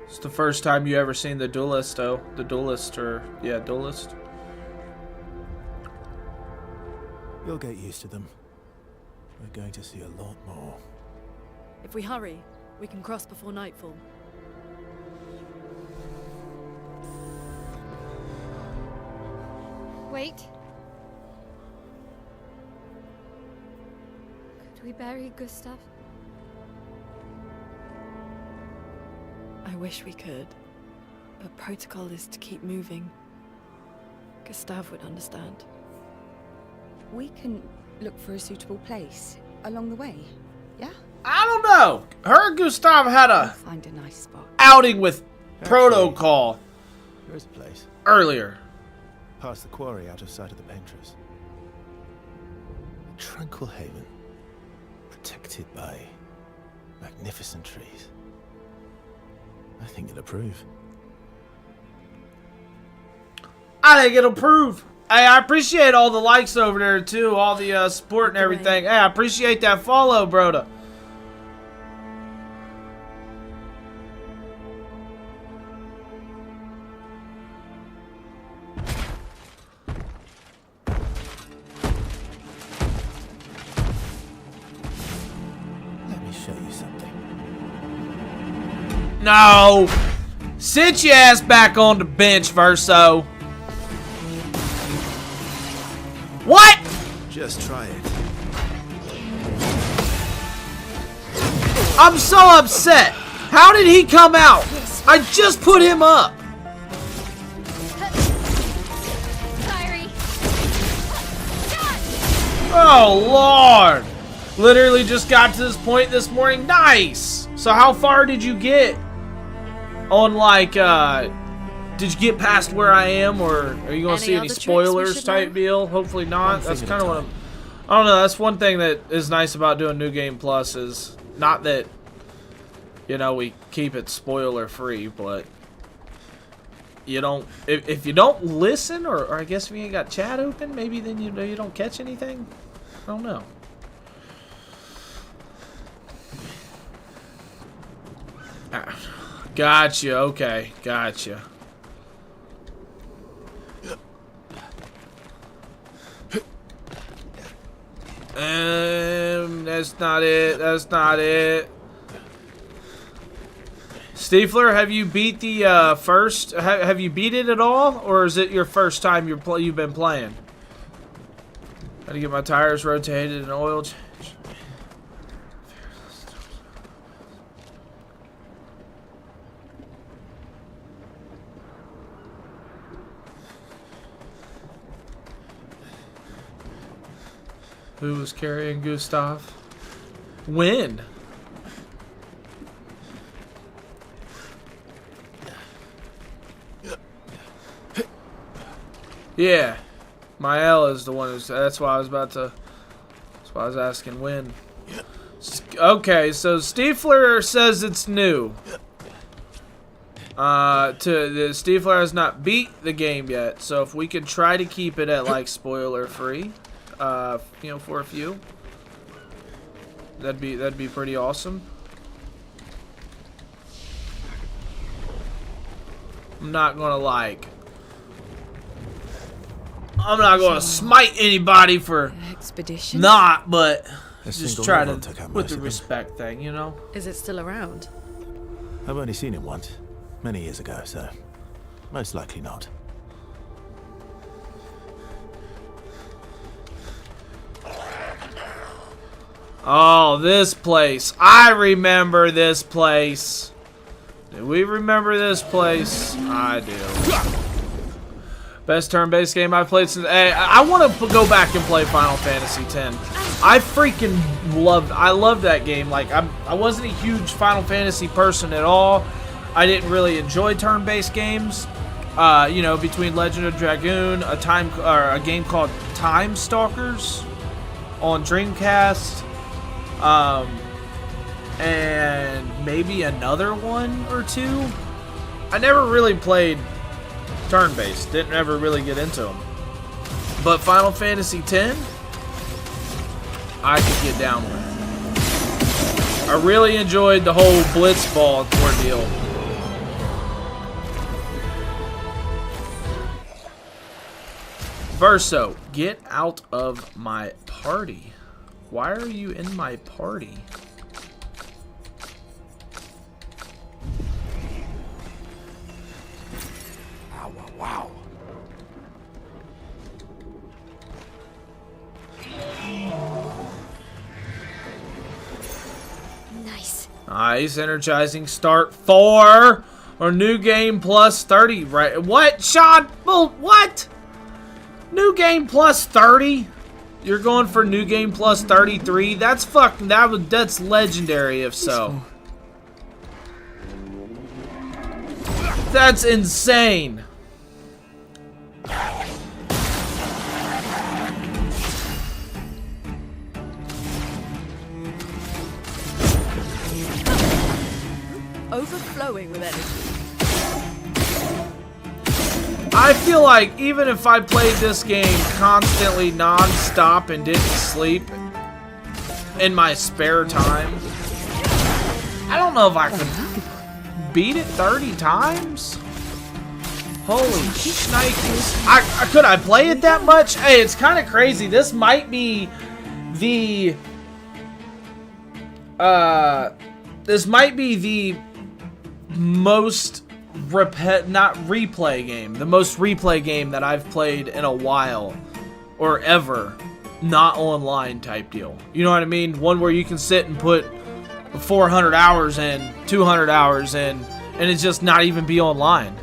It's the first time you ever seen the duelist, though. The duelist, or yeah, duelist. You'll get used to them. We're going to see a lot more. If we hurry, we can cross before nightfall. Wait. Could we bury Gustav? I wish we could, but protocol is to keep moving. Gustav would understand. We can look for a suitable place along the way, yeah? I don't know. Her and Gustav had We'll a find a nice spot. outing with protocol There is a place. earlier. Past the quarry, out of sight of the paintress. A tranquil haven. Protected by magnificent trees. I think you'll approve. I think it'll prove. Hey, I appreciate all the likes over there too, all the support and everything. Hey, I appreciate that follow, broda. Let me show you something. No! Sit your ass back on the bench, Verso. What? Just try it. I'm so upset. How did he come out? I just put him up. Sorry. Oh, Lord. Literally just got to this point this morning. Nice. So how far did you get on, like, did you get past where I am, or are you going to see any spoilers type deal? Hopefully not. That's kind of what I don't know. That's one thing that is nice about doing New Game Plus is not that, you know, we keep it spoiler free, but you don't, if you don't listen, or I guess if you ain't got chat open, maybe then you don't catch anything. I don't know. Gotcha. Okay. Gotcha. That's not it. That's not it. Stiefler, have you beat the first? Have you beat it at all, or is it your first time you've been playing? Got to get my tires rotated and oil change. Who was carrying Gustav? When? Yeah. Mael is the one who's... That's why I was about to... That's why I was asking when. Okay, so Stiefler says it's new. Stiefler has not beat the game yet, so if we could try to keep it at like spoiler free, you know, for a few, that'd be pretty awesome. I'm not gonna smite anybody for expedition. not, but A just single try rebel to took out with most the of them. respect thing, you know. Is it still around? I've only seen him once, many years ago, so most likely not. Oh, this place. I remember this place. Do we remember this place? I do. Best turn-based game I've played since... Hey, I want to go back and play Final Fantasy X. I freaking love that game. Like, I wasn't a huge Final Fantasy person at all. I didn't really enjoy turn-based games. You know, between Legend of Dragoon, a game called Time Stalkers on Dreamcast, and maybe another one or two. I never really played turn-based. Didn't ever really get into them. But Final Fantasy X, I could get down with. I really enjoyed the whole Blitzball ordeal. Verso, get out of my party. Why are you in my party? Wow, wow, wow. Nice. Nice, energizing start 4 or new game plus 30. Right? What, Sean? Well, what? New game plus 30? You're going for new game plus 33? That's fucking that's legendary if so. That's insane. Overflowing with energy. I feel like even if I played this game constantly non-stop and didn't sleep in my spare time, I don't know if I could beat it 30 times. Holy shnikes. Could I play it that much? Hey, it's kind of crazy. This might be the most the most replay game that I've played in a while or ever, not online type deal. You know what I mean? One where you can sit and put 400 hours in, 200 hours in, and it's just not even be online.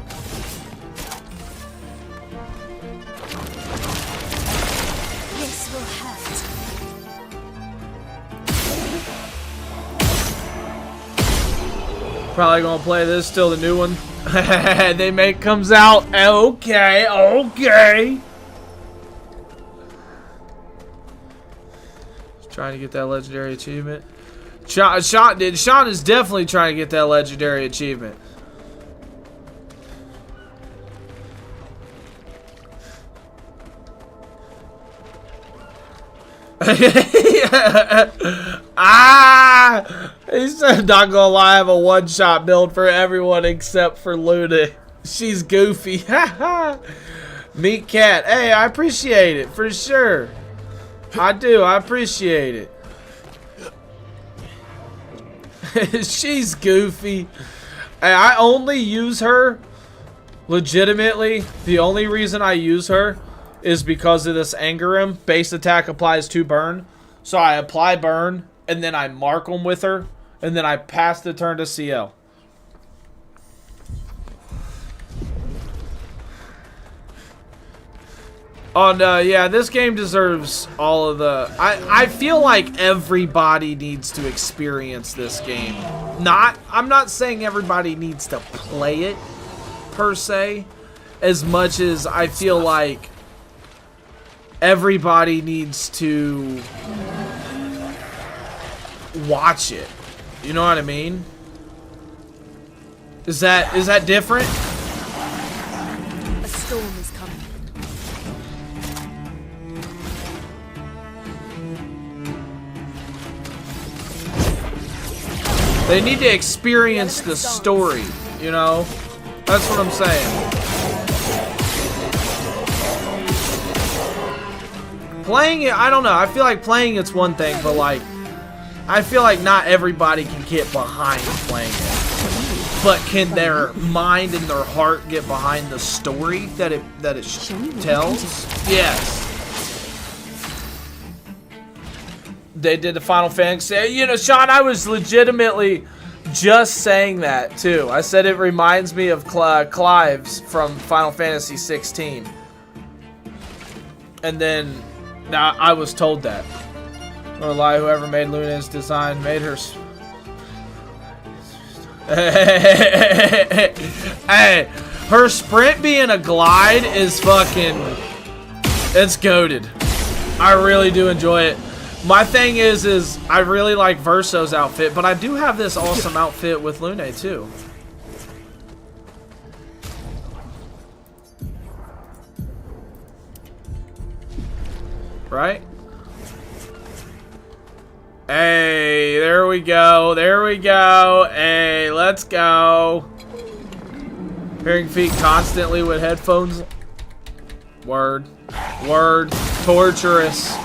This will hurt. Probably gonna play this till the new one comes out. Okay. Trying to get that legendary achievement. Sean is definitely trying to get that legendary achievement. He said, not gonna lie, I have a one-shot build for everyone except for Luna. She's goofy. Meat Cat. Hey, I appreciate it, for sure. I do, I appreciate it. She's goofy. Hey, I only use her, legitimately, the only reason I use her is because of this Angerim. Base attack applies to burn. So I apply burn, and then I mark them with her, and then I pass the turn to CL. Oh no, yeah, this game deserves all of the... I feel like everybody needs to experience this game. I'm not saying everybody needs to play it, per se, as much as I feel like everybody needs to watch it. You know what I mean? Is that different? A storm is coming. They need to experience the story, you know? That's what I'm saying. Playing it, I don't know. I feel like playing it's one thing, but like, I feel like not everybody can get behind playing it. But can their mind and their heart get behind the story that it tells? Yes. They did the Final Fantasy. You know, Sean, I was legitimately just saying that too. I said it reminds me of Clive's from Final Fantasy 16. And then now I was told that. I'm gonna lie, whoever made Luna's design made her. Hey, her sprint being a glide is fucking. It's goated. I really do enjoy it. My thing is I really like Verso's outfit, but I do have this awesome outfit with Lune too. Right? Hey, there we go. There we go. Hey, let's go. Hearing feet constantly with headphones. Word. Word. Torturous.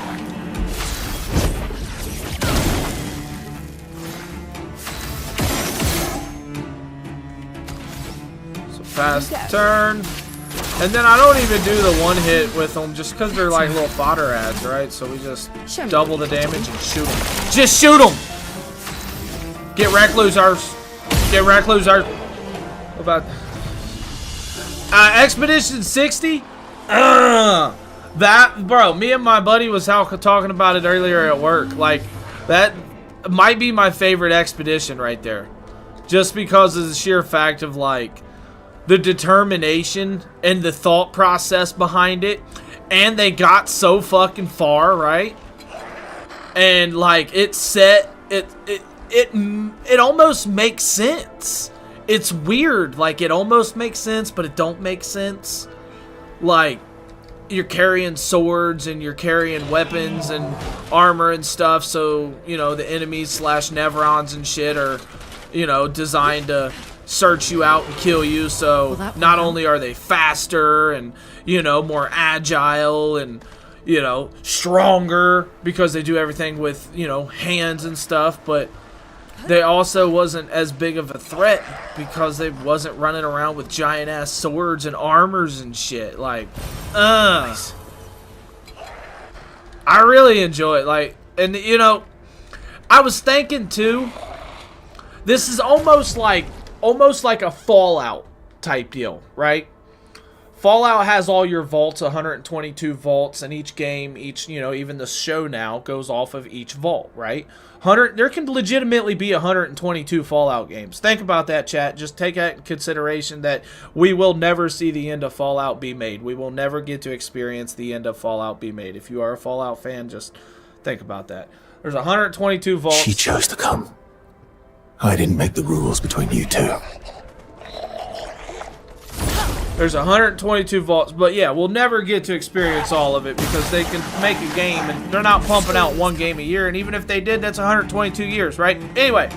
So fast turn. And then I don't even do the one hit with them just because they're like little fodder ads, right? So we just double the damage and shoot them. Just shoot them! Get reclusers. Get reclusers. What about Expedition 60? That, bro, me and my buddy was talking about it earlier at work. Like, that might be my favorite expedition right there. Just because of the sheer fact of, like, the determination and the thought process behind it, and they got so fucking far, right? And like it almost makes sense. It's weird, like it almost makes sense, but it don't make sense. Like you're carrying swords and you're carrying weapons and armor and stuff, so you know the enemies / Nevrons and shit are, you know, designed to search you out and kill you, so not only are they faster and, you know, more agile and, you know, stronger because they do everything with, you know, hands and stuff, but they also wasn't as big of a threat because they wasn't running around with giant ass swords and armors and shit. Like, nice. I really enjoy it. Like, and you know, I was thinking too, this is almost like a Fallout type deal, right? Fallout has all your vaults, 122 vaults, and each game, you know, even the show now goes off of each vault, right? There can legitimately be 122 Fallout games. Think about that, chat. Just take that in consideration that we will never see the end of Fallout be made. We will never get to experience the end of Fallout be made. If you are a Fallout fan, just think about that. There's 122 vaults. She chose to come. I didn't make the rules between you two. There's 122 vaults, but yeah, we'll never get to experience all of it because they can make a game and they're not pumping out one game a year, and even if they did, that's 122 years, right? Anyway,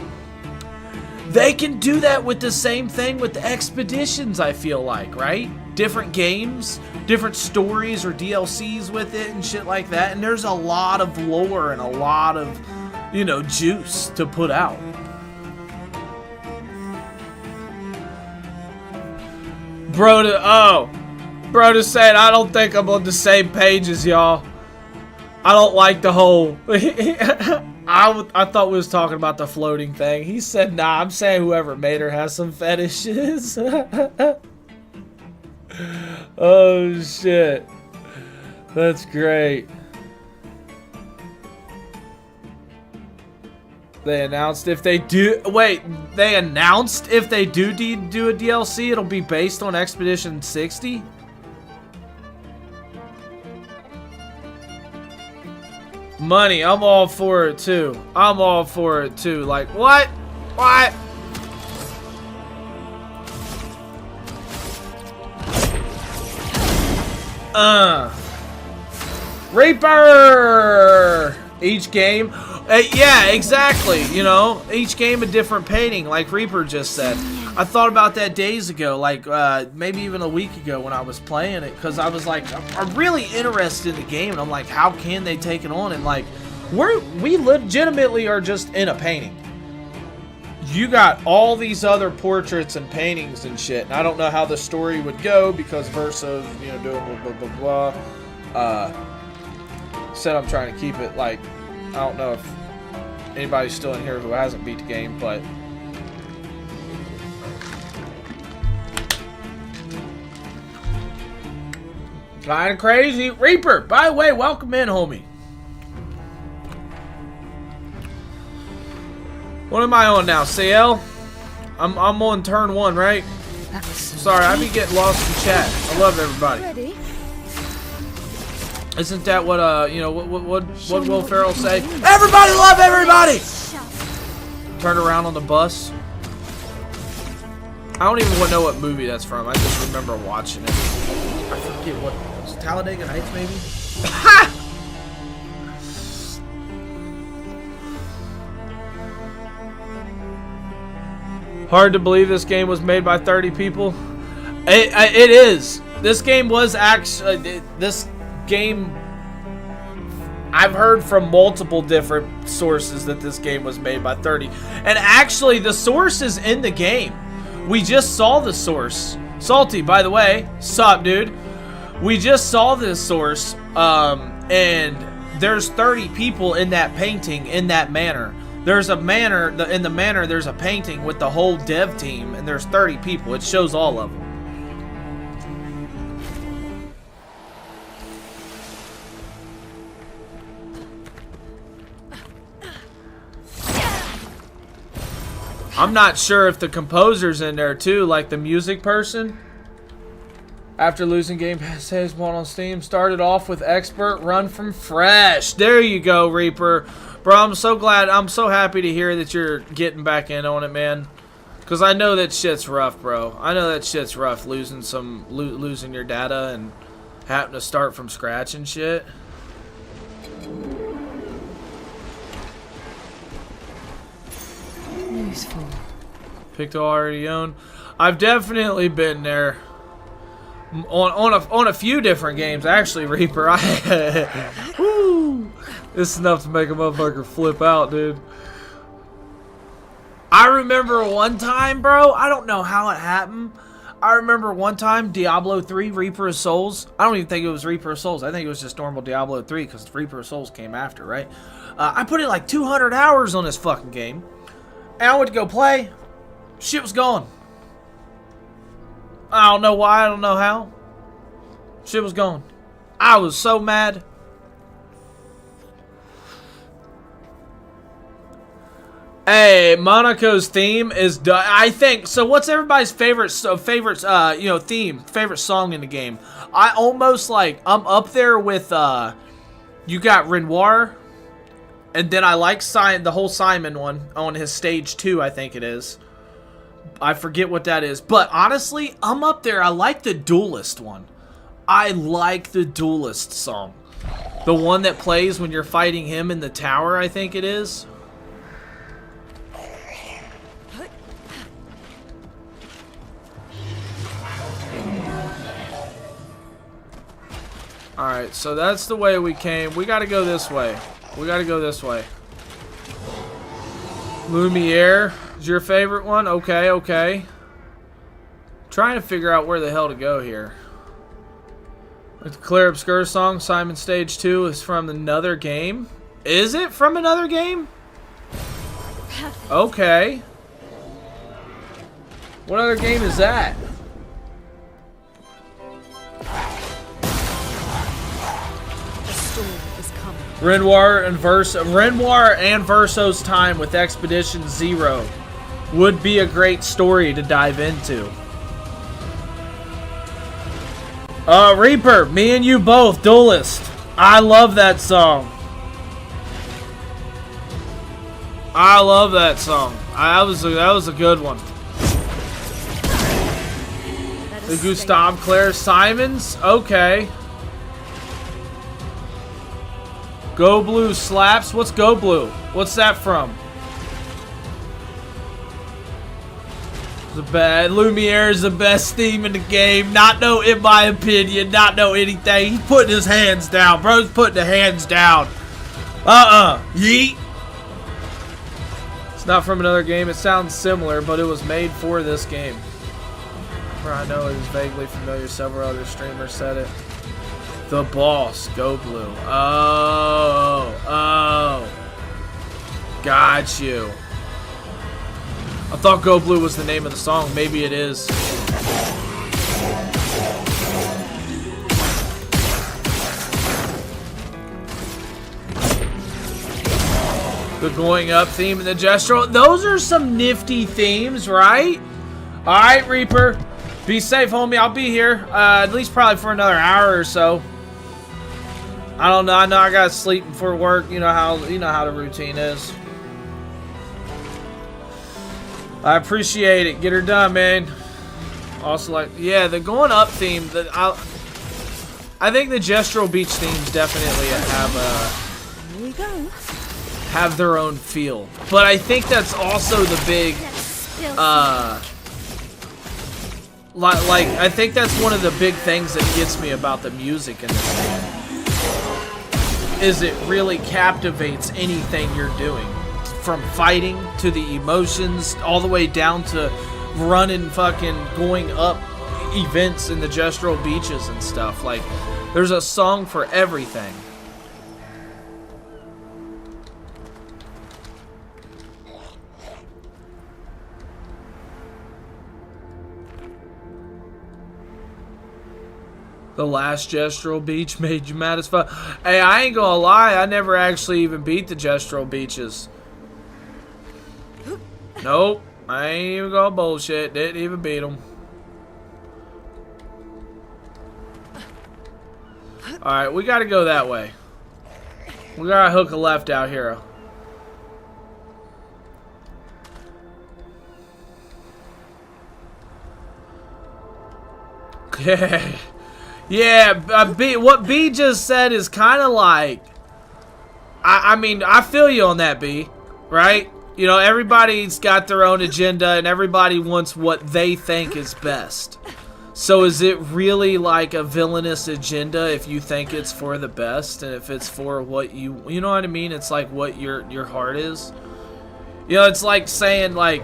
they can do that with the same thing with the expeditions, I feel like, right? Different games, different stories or DLCs with it and shit like that, and there's a lot of lore and a lot of, you know, juice to put out. Bro just said, I don't think I'm on the same page as y'all. I don't like the whole... I thought we was talking about the floating thing. He said, nah, I'm saying whoever made her has some fetishes. Oh, shit. That's great. They announced if they do... Wait, they announced if they do a DLC, it'll be based on Expedition 60? money. I'm all for it too. I'm all for it too. Like, what? What? Reaper! Each game. Yeah, exactly. You know, each game a different painting, like Reaper just said. I thought about that days ago, like maybe even a week ago when I was playing it, because I was like, I'm really interested in the game, and I'm like, how can they take it on? And like, we legitimately are just in a painting. You got all these other portraits and paintings and shit, and I don't know how the story would go because Verso's, you know, doing blah blah blah blah. Said I'm trying to keep it like, I don't know if anybody's still in here who hasn't beat the game, but kind of crazy. Reaper, by the way, welcome in, homie. What am I on now, CL? I'm on turn 1, right? Sorry, I be getting lost in chat. I love everybody. Ready? Isn't that what you know, what Will Ferrell say? Everybody love everybody! Turn around on the bus. I don't even know what movie that's from. I just remember watching it. I forget what was it, Talladega Nights maybe? Ha! Hard to believe this game was made by 30 people. It is. This game was actually this game. I've heard from multiple different sources that this game was made by 30. And actually, the source is in the game. We just saw the source. Salty, by the way. Sup, dude? We just saw this source. And there's 30 people in that painting in that manor. There's a manor. In the manor, there's a painting with the whole dev team. And there's 30 people. It shows all of them. I'm not sure if the composer's in there too, like the music person. After losing Game Pass Saves one on Steam, started off with Expert, run from Fresh. There you go, Reaper. Bro, I'm so glad, I'm so happy to hear that you're getting back in on it, man. Because I know that shit's rough, bro. I know that shit's rough, losing your data and having to start from scratch and shit. Useful. Picked already own. I've definitely been there on a few different games actually, Reaper. Woo, this is enough to make a motherfucker flip out, dude. I remember one time, bro. I don't know how it happened. I remember one time Diablo 3 Reaper of Souls. I don't even think it was Reaper of Souls. I think it was just normal Diablo 3 because Reaper of Souls came after, right? I put in like 200 hours on this fucking game. And I went to go play. Shit was gone. I don't know why. I don't know how. Shit was gone. I was so mad. Hey, Monaco's theme is done. I think so. What's everybody's favorite you know, theme, favorite song in the game? I almost like, I'm up there with you got Renoir. And then I like the whole Simon one on his stage 2, I think it is. I forget what that is. But honestly, I'm up there. I like the Duelist one. I like the Duelist song. The one that plays when you're fighting him in the tower, I think it is. Alright, so that's the way we came. We gotta go this way. We gotta go this way. Lumiere is your favorite one? Okay, okay. Trying to figure out where the hell to go here. Like the Claire Obscure song, Simon Stage 2 is from another game? Is it from another game? Okay. What other game is that? Renoir and Verso's time with Expedition Zero would be a great story to dive into. Reaper, me and you both, Duelist. I love that song. I love that song. That was a good one. The Gustave Claire Simons? Okay. Go Blue slaps? What's Go Blue? What's that from? Lumiere is the best theme in the game. Not no, in my opinion, not no anything. He's putting his hands down. Bro's putting the hands down. Yeet. It's not from another game. It sounds similar, but it was made for this game. I know it is vaguely familiar. Several other streamers said it. The Boss, Go Blue. Oh. Got you. I thought Go Blue was the name of the song. Maybe it is. The Going Up theme and the Gestural. Those are some nifty themes, right? Alright, Reaper. Be safe, homie. I'll be here. At least probably for another hour or so. I don't know. I know I gotta sleep before work. You know how the routine is. I appreciate it. Get her done, man. Also, like, yeah, the Going Up theme. I think the Gestural Beach themes definitely have their own feel. But I think that's also the big, like, I think that's one of the big things that gets me about the music in this game. Is it really captivates anything you're doing. From fighting to the emotions, all the way down to running fucking going up events in the Gestural Beaches and stuff. Like, there's a song for everything. The last Gestural Beach made you mad as fuck. Hey, I ain't gonna lie, I never actually even beat the Gestural Beaches. Nope, I ain't even gonna bullshit. Didn't even beat them. Alright, we gotta go that way. We gotta hook a left out here. Okay. Yeah, what B just said is kind of like, I mean, I feel you on that, B, right? You know, everybody's got their own agenda and everybody wants what they think is best. So is it really like a villainous agenda if you think it's for the best and if it's for what you know what I mean? It's like what your heart is. You know, it's like saying, like,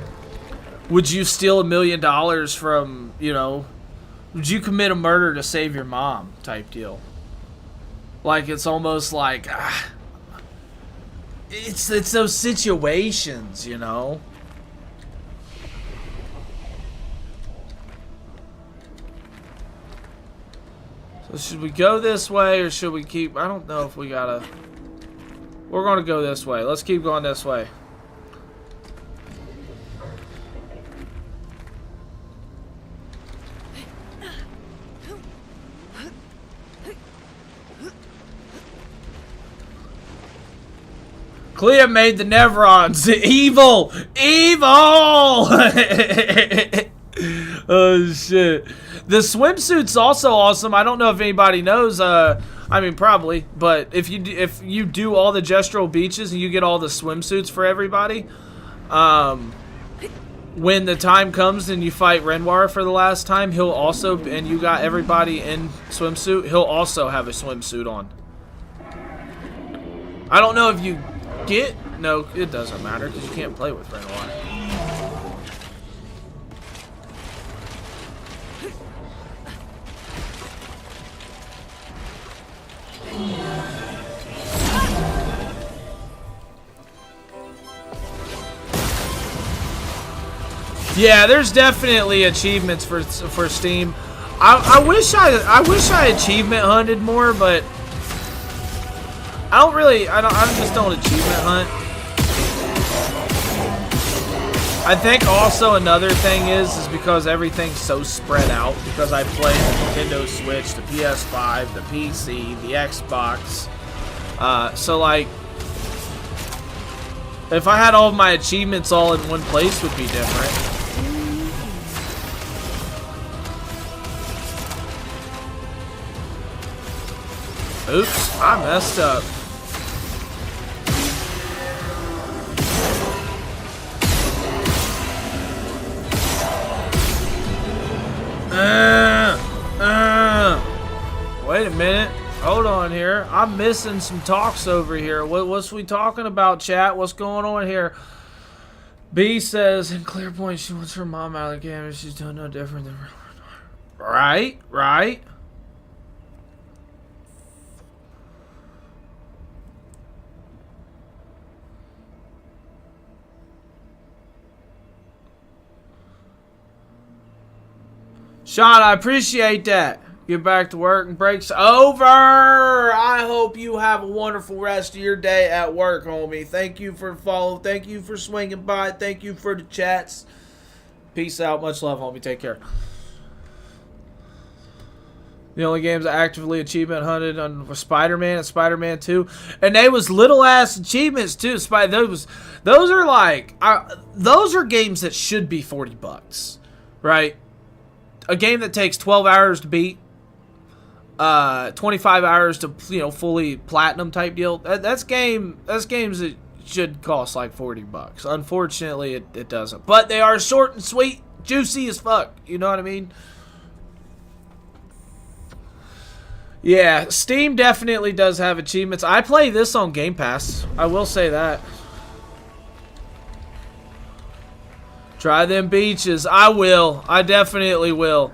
would you steal $1 million from, you know, would you commit a murder to save your mom type deal? Like, it's almost like, it's those situations, you know? So should we go this way or should we keep, I don't know if we gotta, we're gonna go this way. Let's keep going this way. Clea made the Nevrons evil! Evil! Oh, shit. The swimsuit's also awesome. I don't know if anybody knows. I mean, probably. But if you do all the Gestural Beaches and you get all the swimsuits for everybody, when the time comes and you fight Renoir for the last time, he'll also, and you got everybody in swimsuit, he'll also have a swimsuit on. I don't know if you no, it doesn't matter because you can't play with Renoir. Yeah, there's definitely achievements for Steam. I wish I achievement hunted more, but I just don't achievement hunt. I think also another thing is because everything's so spread out, because I play the Nintendo Switch, the PS5, the PC, the Xbox. So like, If I had all of my achievements all in one place, would be different. Oops, I messed up. Wait a minute. Hold on here. I'm missing some talks over here. What's we talking about, chat? What's going on here? B says, in Clearpoint, she wants her mom out of the game and she's doing no different than... Right, right. Sean, I appreciate that. Get back to work and break's over. I hope you have a wonderful rest of your day at work, homie. Thank you for the follow. Thank you for swinging by. Thank you for the chats. Peace out. Much love, homie. Take care. The only games I actively achievement hunted on were Spider-Man and Spider-Man 2. And they was little ass achievements too. Those are like those are games that should be $40, right? A game that takes 12 hours to beat, 25 hours to, you know, fully platinum type deal. That's games that should cost like $40. Unfortunately, it doesn't. But they are short and sweet, juicy as fuck. You know what I mean? Yeah, Steam definitely does have achievements. I play this on Game Pass. I will say that. Try them beaches. I will. I definitely will.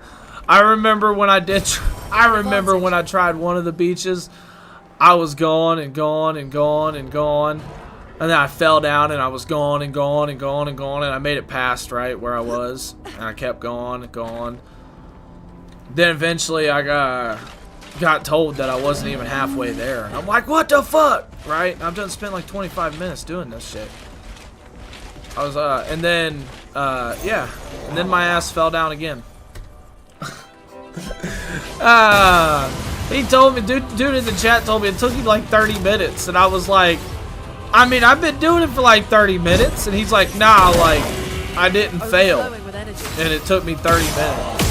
I remember when I did. I remember when I tried one of the beaches. I was gone and gone and gone and gone, and then I fell down and I was gone and gone and gone and gone, and I made it past right where I was, and I kept going and going. Then eventually I got told that I wasn't even halfway there, and I'm like, what the fuck, right? I've done spent like 25 minutes doing this shit. I was and then yeah, and then my ass fell down again. He told me, dude in the chat told me it took him like 30 minutes, and I was like, I mean, I've been doing it for like 30 minutes, and he's like, nah, like, I didn't fail, and it took me 30 minutes.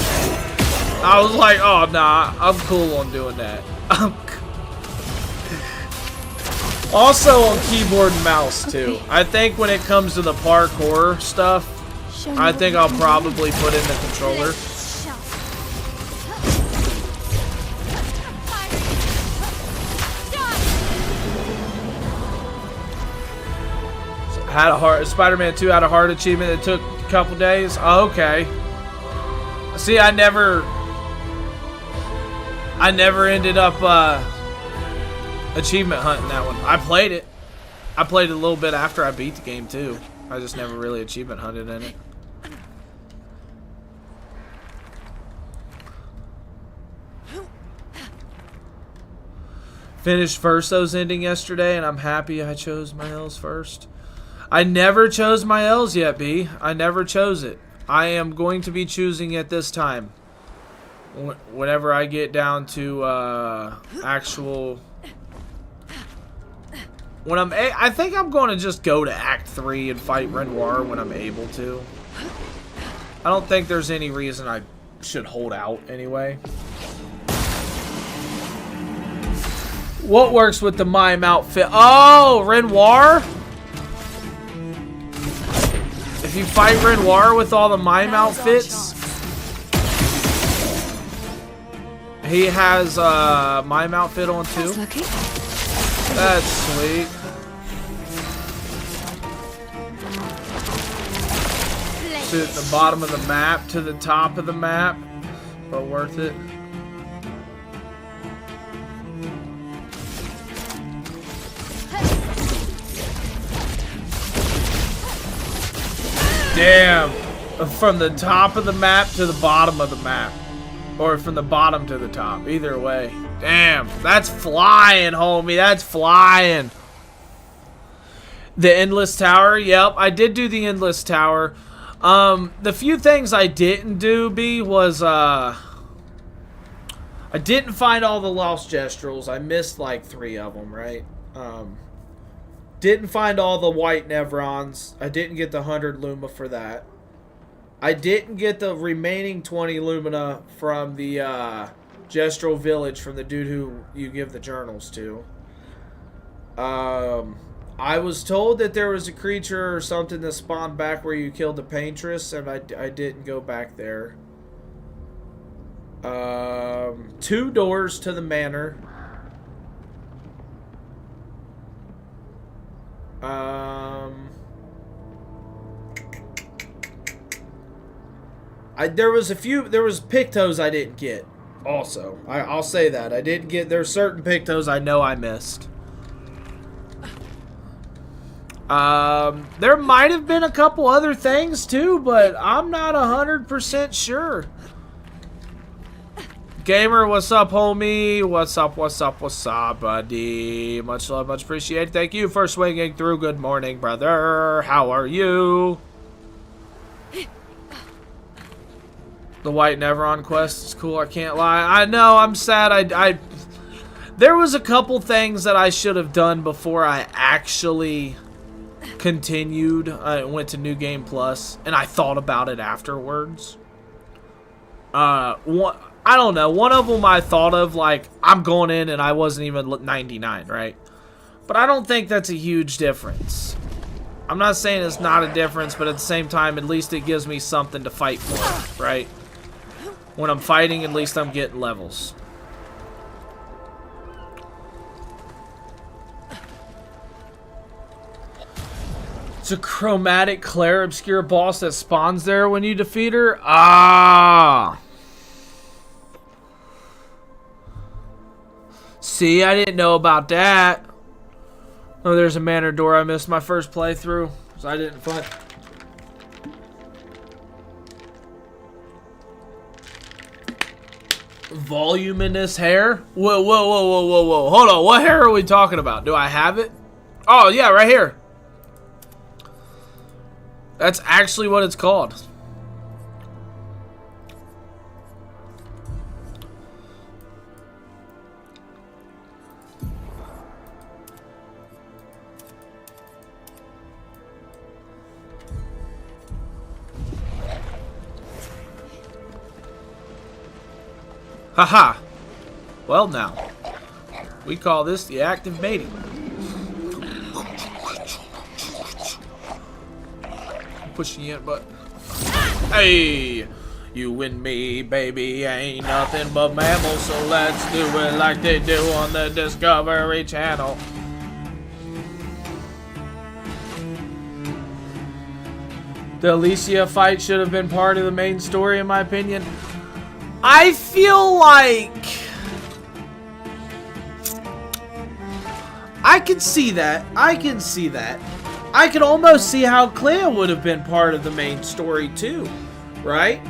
I was like, oh, nah, I'm cool on doing that. Also on keyboard and mouse, too. I think when it comes to the parkour stuff, I think I'll probably put in the controller. Had a hard Spider-Man 2 had a hard achievement that took a couple days. Oh, okay. See, I never ended up achievement hunting that one. I played it. I played it a little bit after I beat the game too. I just never really achievement hunted in it. Finished Verso's ending yesterday, and I'm happy I chose my L's first. I never chose my L's yet, B. I never chose it. I am going to be choosing it this time. Whenever I get down to actual... When I think I'm going to just go to Act 3 and fight Renoir when I'm able to. I don't think there's any reason I should hold out anyway. What works with the mime outfit? Oh, Renoir? If you fight Renoir with all the mime outfits, he has a mime outfit on too. That's sweet. To the bottom of the map to the top of the map, but worth it. Damn. From the top of the map to the bottom of the map. Or from the bottom to the top. Either way. Damn. That's flying, homie. That's flying. The Endless Tower. Yep. I did do the Endless Tower. The few things I didn't do, B, was, I didn't find all the Lost Gestrels. I missed like 3 of them, right? Didn't find all the white Nevrons. I didn't get the 100 Luma for that. I didn't get the remaining 20 Lumina from the Gestural Village from the dude who you give the journals to. I was told that there was a creature or something that spawned back where you killed the Paintress, and I didn't go back there. 2 doors to the manor. There was Pictos I didn't get. Also, I'll say that I didn't get. There's certain Pictos I know I missed. There might have been a couple other things too, but I'm not 100% sure. Gamer, what's up, homie? What's up, buddy? Much love, much appreciated. Thank you for swinging through. Good morning, brother. How are you? The White Neveron quest is cool, I can't lie. I know, I'm sad. There was a couple things that I should have done before I actually continued. I went to New Game Plus, and I thought about it afterwards. I don't know. One of them I thought of, like, I'm going in and I wasn't even 99, right? But I don't think that's a huge difference. I'm not saying it's not a difference, but at the same time, at least it gives me something to fight for, right? When I'm fighting, at least I'm getting levels. It's a chromatic Claire obscure boss that spawns there when you defeat her. Ah. See, I didn't know about that. Oh, there's a manor door I missed my first playthrough, so I didn't find. Voluminous hair? Whoa. Hold on, what hair are we talking about? Do I have it? Oh, yeah, right here. That's actually what it's called. Haha. Well now, we call this the act of mating. Pushing it, but hey, you and me, baby, ain't nothing but mammals, so let's do it like they do on the Discovery Channel. The Alicia fight should have been part of the main story, in my opinion. I feel like I can see that. I can almost see how Clea would have been part of the main story too, right?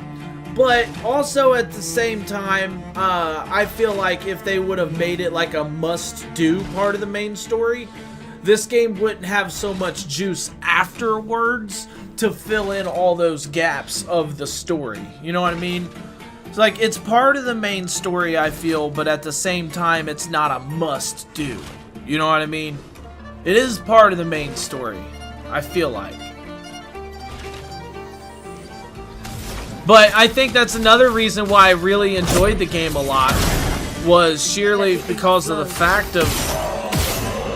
But also at the same time, I feel like if they would have made it like a must-do part of the main story, this game wouldn't have so much juice afterwards to fill in all those gaps of the story. You know what I mean? It's like, it's part of the main story, I feel, but at the same time, it's not a must-do. You know what I mean? It is part of the main story, I feel like. But I think that's another reason why I really enjoyed the game a lot, was sheerly because of the fact of,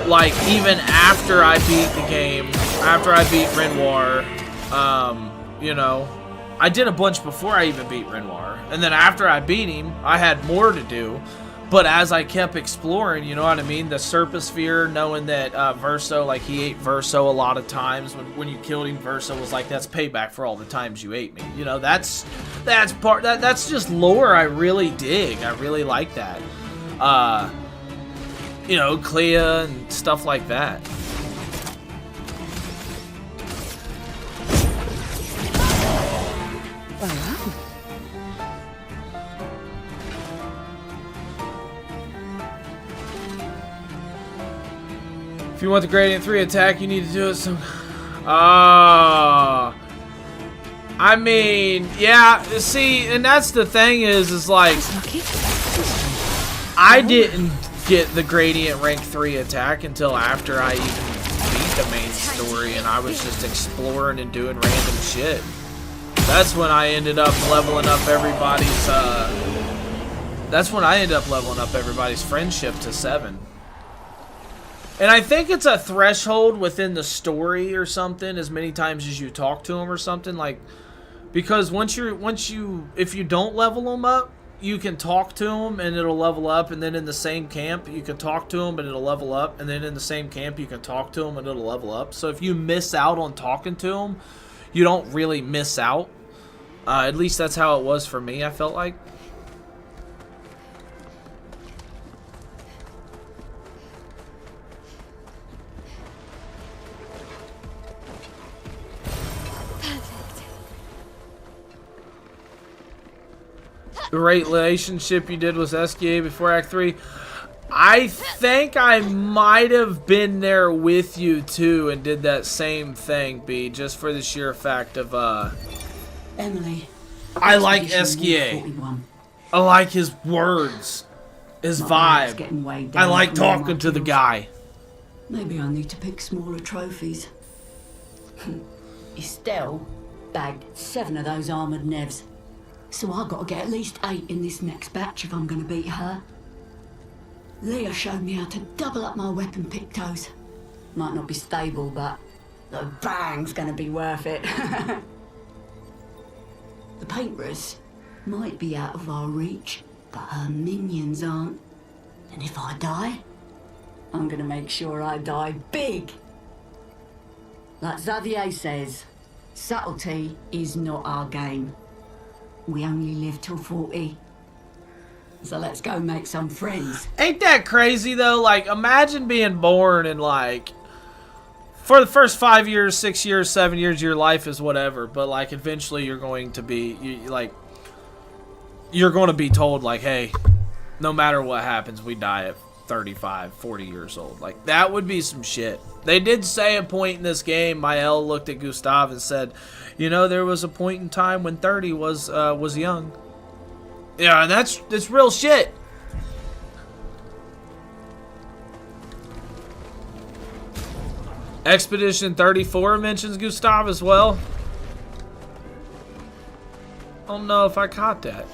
like, even after I beat the game, after I beat Renoir, you know, I did a bunch before I even beat Renoir. And then after I beat him, I had more to do. But as I kept exploring, you know what I mean? The Serposphere, knowing that Verso, like, he ate Verso a lot of times. When you killed him, Verso was like, that's payback for all the times you ate me. You know, that's just lore I really dig. I really like that. You know, Clea and stuff like that. If you want the Gradient 3 attack, you need to do it some... I mean, yeah, see, and that's the thing is like... I didn't get the Gradient rank 3 attack until after I even beat the main story and I was just exploring and doing random shit. That's when I ended up leveling up everybody's friendship to 7. And I think it's a threshold within the story or something, as many times as you talk to them or something, like, because if you don't level them up, you can talk to them and it'll level up, and then in the same camp you can talk to them and it'll level up, and then in the same camp you can talk to them and it'll level up. So if you miss out on talking to them, you don't really miss out. At least that's how it was for me, I felt like. The relationship you did was SKA before Act 3. I think I might have been there with you too and did that same thing, B, just for the sheer fact of Emily. I like SKA. I like his words, his vibe. I like talking to the guy. Maybe I need to pick smaller trophies. Estelle bagged 7 of those armoured nevs. So I've got to get at least 8 in this next batch if I'm going to beat her. Leah showed me how to double up my weapon pictos. Might not be stable, but the bang's going to be worth it. The painters might be out of our reach, but her minions aren't. And if I die, I'm going to make sure I die big. Like Xavier says, subtlety is not our game. We only live till 40. So let's go make some friends. Ain't that crazy though? Like, imagine being born and like, for the first 5 years, 6 years, 7 years, your life is whatever. But like, eventually you're going to be, you're going to be told like, hey, no matter what happens, we die at 35, 40 years old. Like, that would be some shit. They did say a point in this game, Mael looked at Gustav and said, you know, there was a point in time when 30 was young. Yeah, and that's real shit. Expedition 34 mentions Gustav as well. I don't know if I caught that.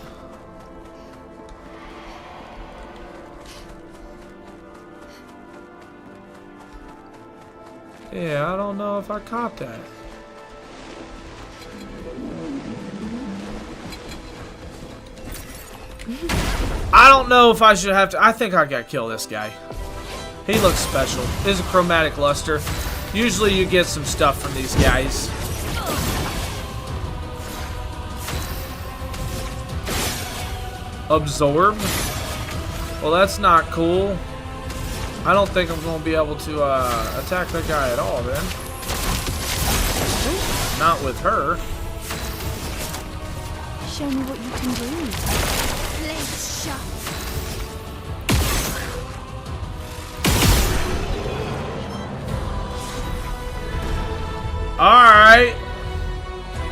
Yeah, I don't know if I caught that. I don't know if I should have to. I think I gotta kill this guy. He looks special. This is a chromatic luster. Usually you get some stuff from these guys. Absorb? Well, that's not cool. I don't think I'm going to be able to attack that guy at all then. Not with her. Show me what you can do. Blades shut. Alright.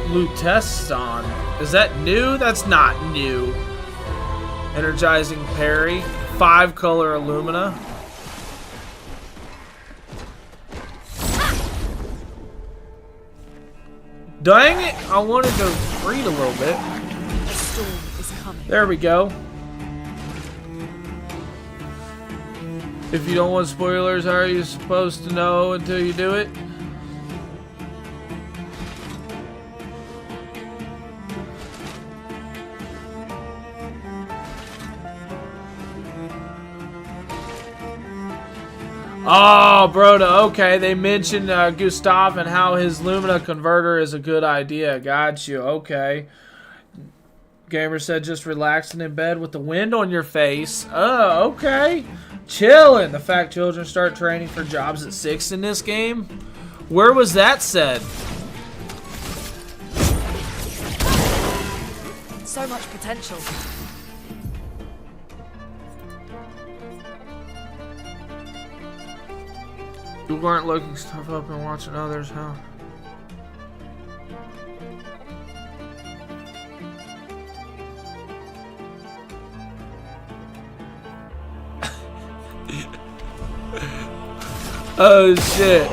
Luteston. Is that new? That's not new. Energizing parry. 5-color Illumina. Dang it! I wanted to read a little bit. The storm is coming. There we go. If you don't want spoilers, how are you supposed to know until you do it? Oh, Broda, okay. They mentioned Gustav and how his Lumina converter is a good idea. Got you, okay. Gamer said just relaxing in bed with the wind on your face. Oh, okay. Chilling. The fact children start training for jobs at 6 in this game? Where was that said? So much potential. You weren't looking stuff up and watching others, huh? Oh shit.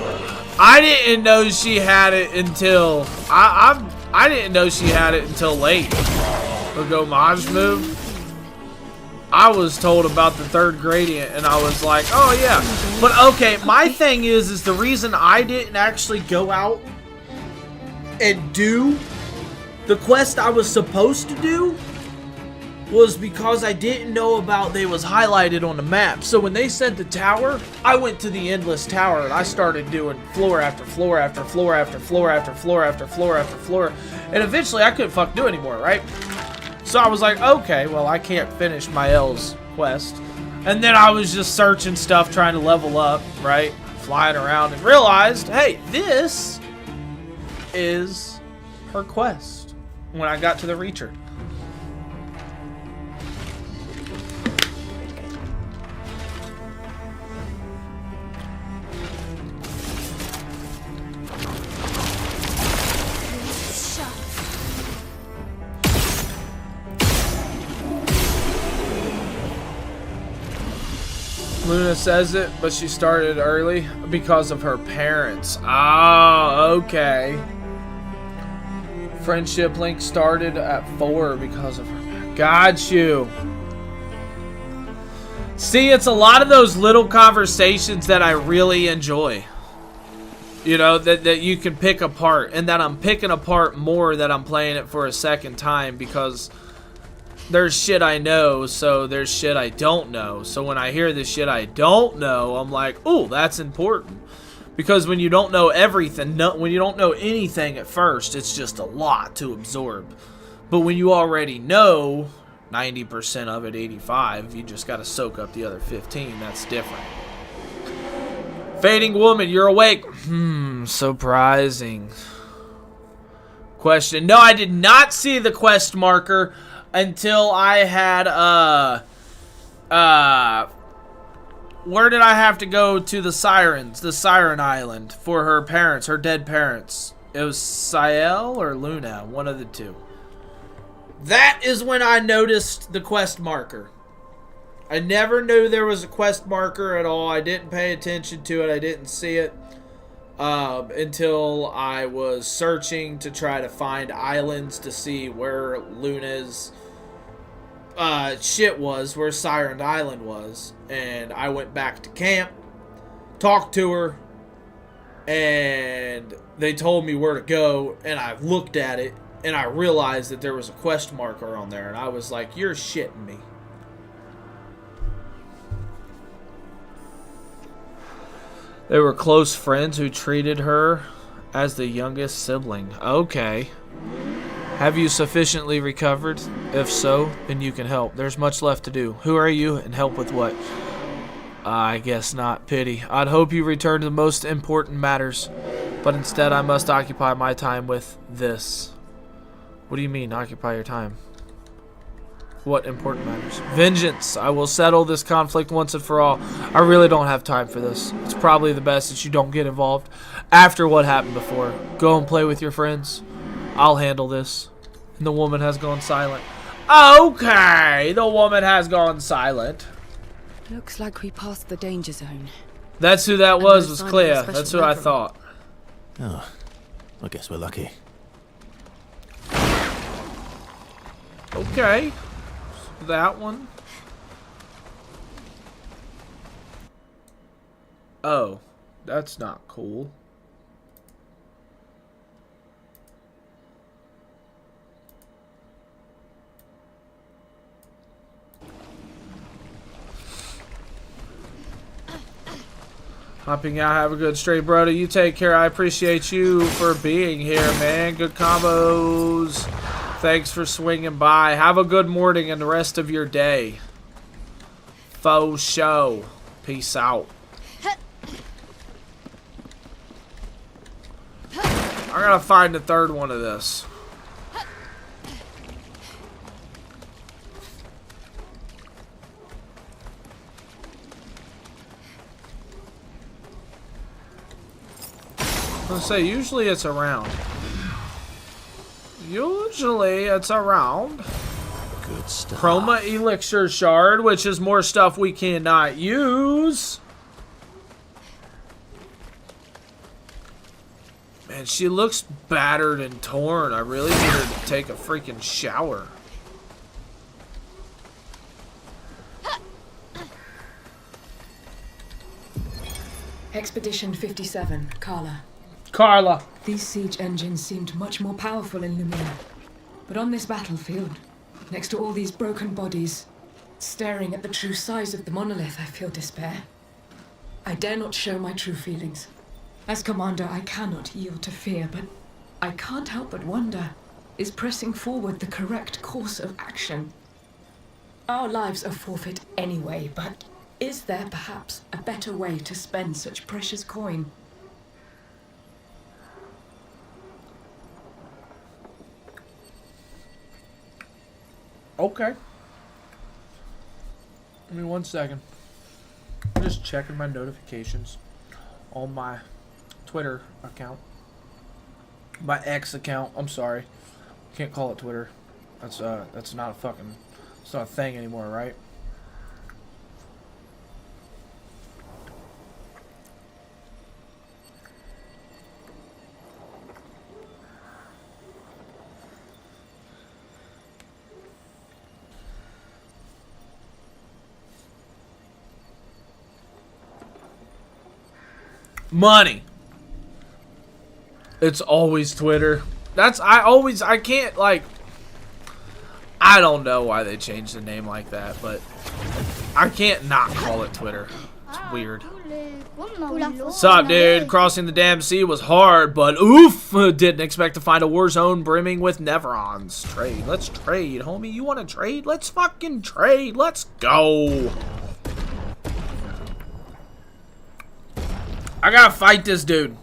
I didn't know she had it until I didn't know she had it until late. The Gomage move. I was told about the third gradient and I was like, oh yeah. But okay, my thing is the reason I didn't actually go out and do the quest I was supposed to do was because I didn't know about they was highlighted on the map. So when they said the tower, I went to the endless tower and I started doing floor after floor after floor after floor after floor after floor after floor. And eventually I couldn't fuck do anymore, right? So I was like, okay, well I can't finish my L's quest. And then I was just searching stuff, trying to level up, right? Flying around and realized, hey, this is her quest when I got to the Reacher. Luna says it, but she started early because of her parents. Oh, okay. Friendship link started at 4 because of her. Got you. See, it's a lot of those little conversations that I really enjoy. You know, that you can pick apart. And that I'm picking apart more that I'm playing it for a second time because there's shit I know, so there's shit I don't know. So when I hear the shit I don't know, I'm like, ooh, that's important. Because when you don't know everything, when you don't know anything at first, it's just a lot to absorb. But when you already know 90% of it, 85, you just got to soak up the other 15. That's different. Fading woman, you're awake. Surprising. Question. No, I did not see the quest marker until I had, where did I have to go to the Siren Island for her parents, her dead parents? It was Ciel or Luna, one of the two. That is when I noticed the quest marker. I never knew there was a quest marker at all. I didn't pay attention to it. I didn't see it until I was searching to try to find islands to see where Luna's shit was, where Siren Island was. And I went back to camp, talked to her, and they told me where to go, and I looked at it, and I realized that there was a quest marker on there, and I was like, you're shitting me. They were close friends who treated her as the youngest sibling. Okay. Have you sufficiently recovered? If so, then you can help. There's much left to do. Who are you and help with what? I guess not. Pity. I'd hope you return to the most important matters, but instead I must occupy my time with this. What do you mean, occupy your time? What important matters? Vengeance. I will settle this conflict once and for all. I really don't have time for this. It's probably the best that you don't get involved after what happened before. Go and play with your friends. I'll handle this. And the woman has gone silent. Okay, the woman has gone silent. Looks like we passed the danger zone. That's who that was Clea. That's who I thought. Oh, I guess we're lucky. Okay. That one. Oh, that's not cool. Hopping out, have a good straight, brother. You take care. I appreciate you for being here, man. Good combos. Thanks for swinging by. Have a good morning and the rest of your day. Faux show. Peace out. I gotta find the third one of this. I was gonna say, usually it's around. Usually it's around. Good stuff. Chroma Elixir Shard, which is more stuff we cannot use. Man, she looks battered and torn. I really need her to take a freaking shower. Expedition 57, Carla. Carla. These siege engines seemed much more powerful in Lumina. But on this battlefield, next to all these broken bodies, staring at the true size of the monolith, I feel despair. I dare not show my true feelings. As commander, I cannot yield to fear, but I can't help but wonder, is pressing forward the correct course of action? Our lives are forfeit anyway, but is there perhaps a better way to spend such precious coin? Okay. Give me 1 second. I'm just checking my notifications on my Twitter account. My X account. I'm sorry. Can't call it Twitter. That's not a fucking... It's not a thing anymore, right? Money. It's always Twitter. I can't, like, I don't know why they changed the name like that, but I can't not call it Twitter. It's weird. Sup, dude? Crossing the damn sea was hard, but oof! Didn't expect to find a war zone brimming with Neverons. Trade. Let's trade, homie. You want to trade? Let's fucking trade. Let's go. I gotta fight this dude.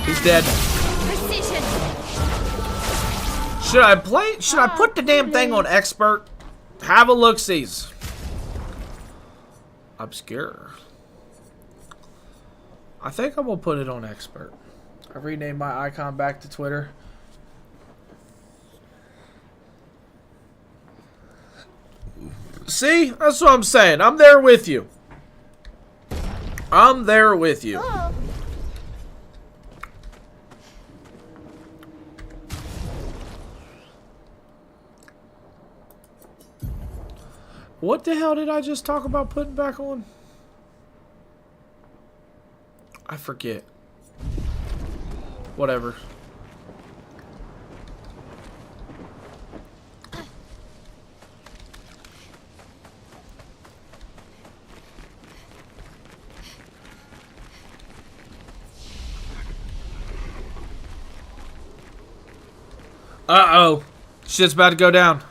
He's dead. Precision. Should I put the damn thing on expert? Have a look-sees. Obscure. I think I'm gonna put it on expert. I renamed my icon back to Twitter. See? That's what I'm saying. I'm there with you. I'm there with you. Oh. What the hell did I just talk about putting back on? I forget. Whatever. Uh-oh. Shit's about to go down.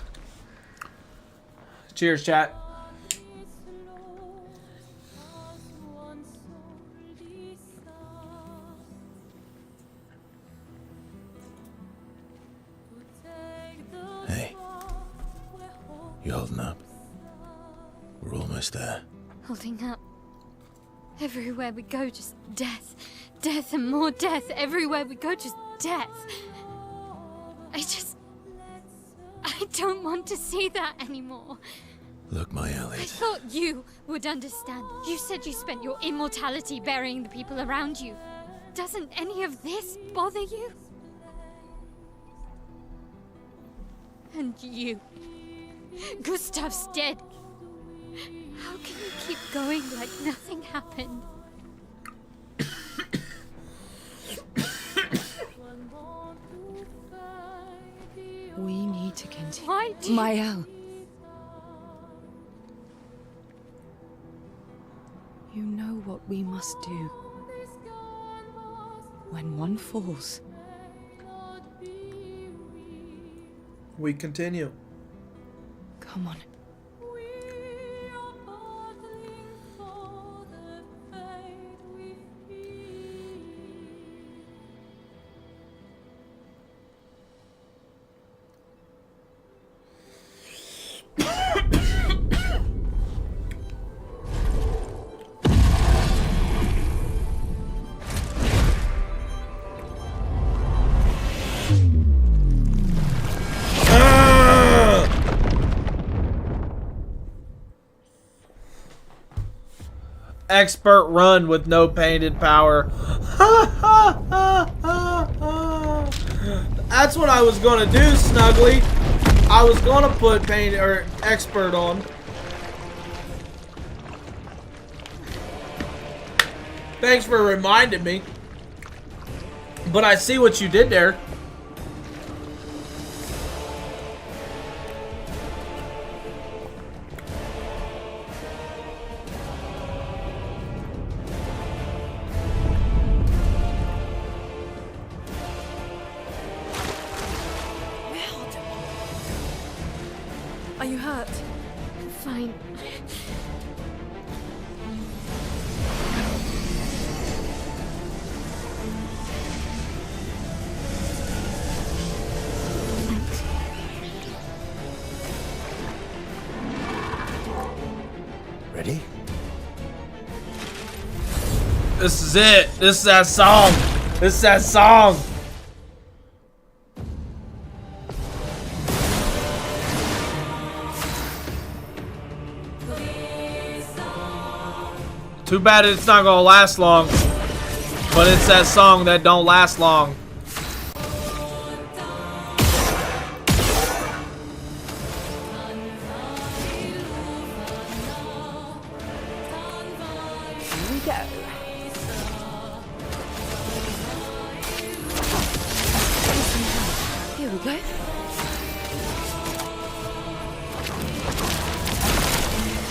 Cheers, chat. Hey. You holding up? We're almost there. Holding up. Everywhere we go, just death. Death and more death. Everywhere we go, just death. I don't want to see that anymore. Look, my I Elliot. thought you would understand. You said you spent your immortality burying the people around you. Doesn't any of this bother you? And you. Gustav's dead. How can you keep going like nothing happened? We need to continue. Why do you... Mael. You know what we must do. When one falls, We continue. come on. expert run with no painted power. That's what I was gonna do, Snuggly. I was gonna put painted or expert on. Thanks for reminding me. But I see what you did there. Are you hurt? Fine. Ready? This is it. This is that song. This is that song. Too bad it's not gonna last long. But it's that song that don't last long. Here we go. Here we go.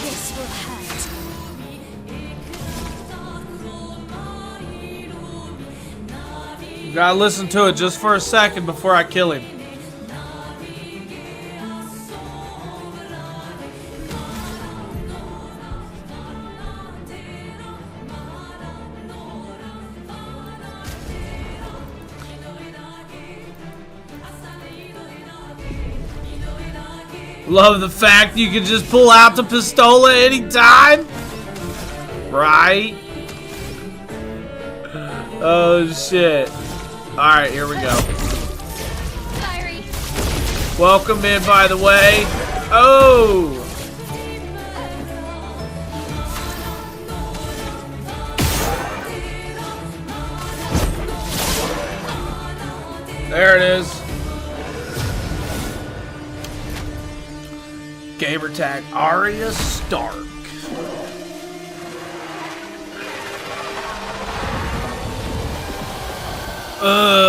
This will hurt. You gotta listen to it just for a second before I kill him. Love the fact you can just pull out the pistola anytime. Right? Oh shit. Alright, here we go. Sorry. Welcome in, by the way. Oh! There it is. Gamer tag Arya Stark.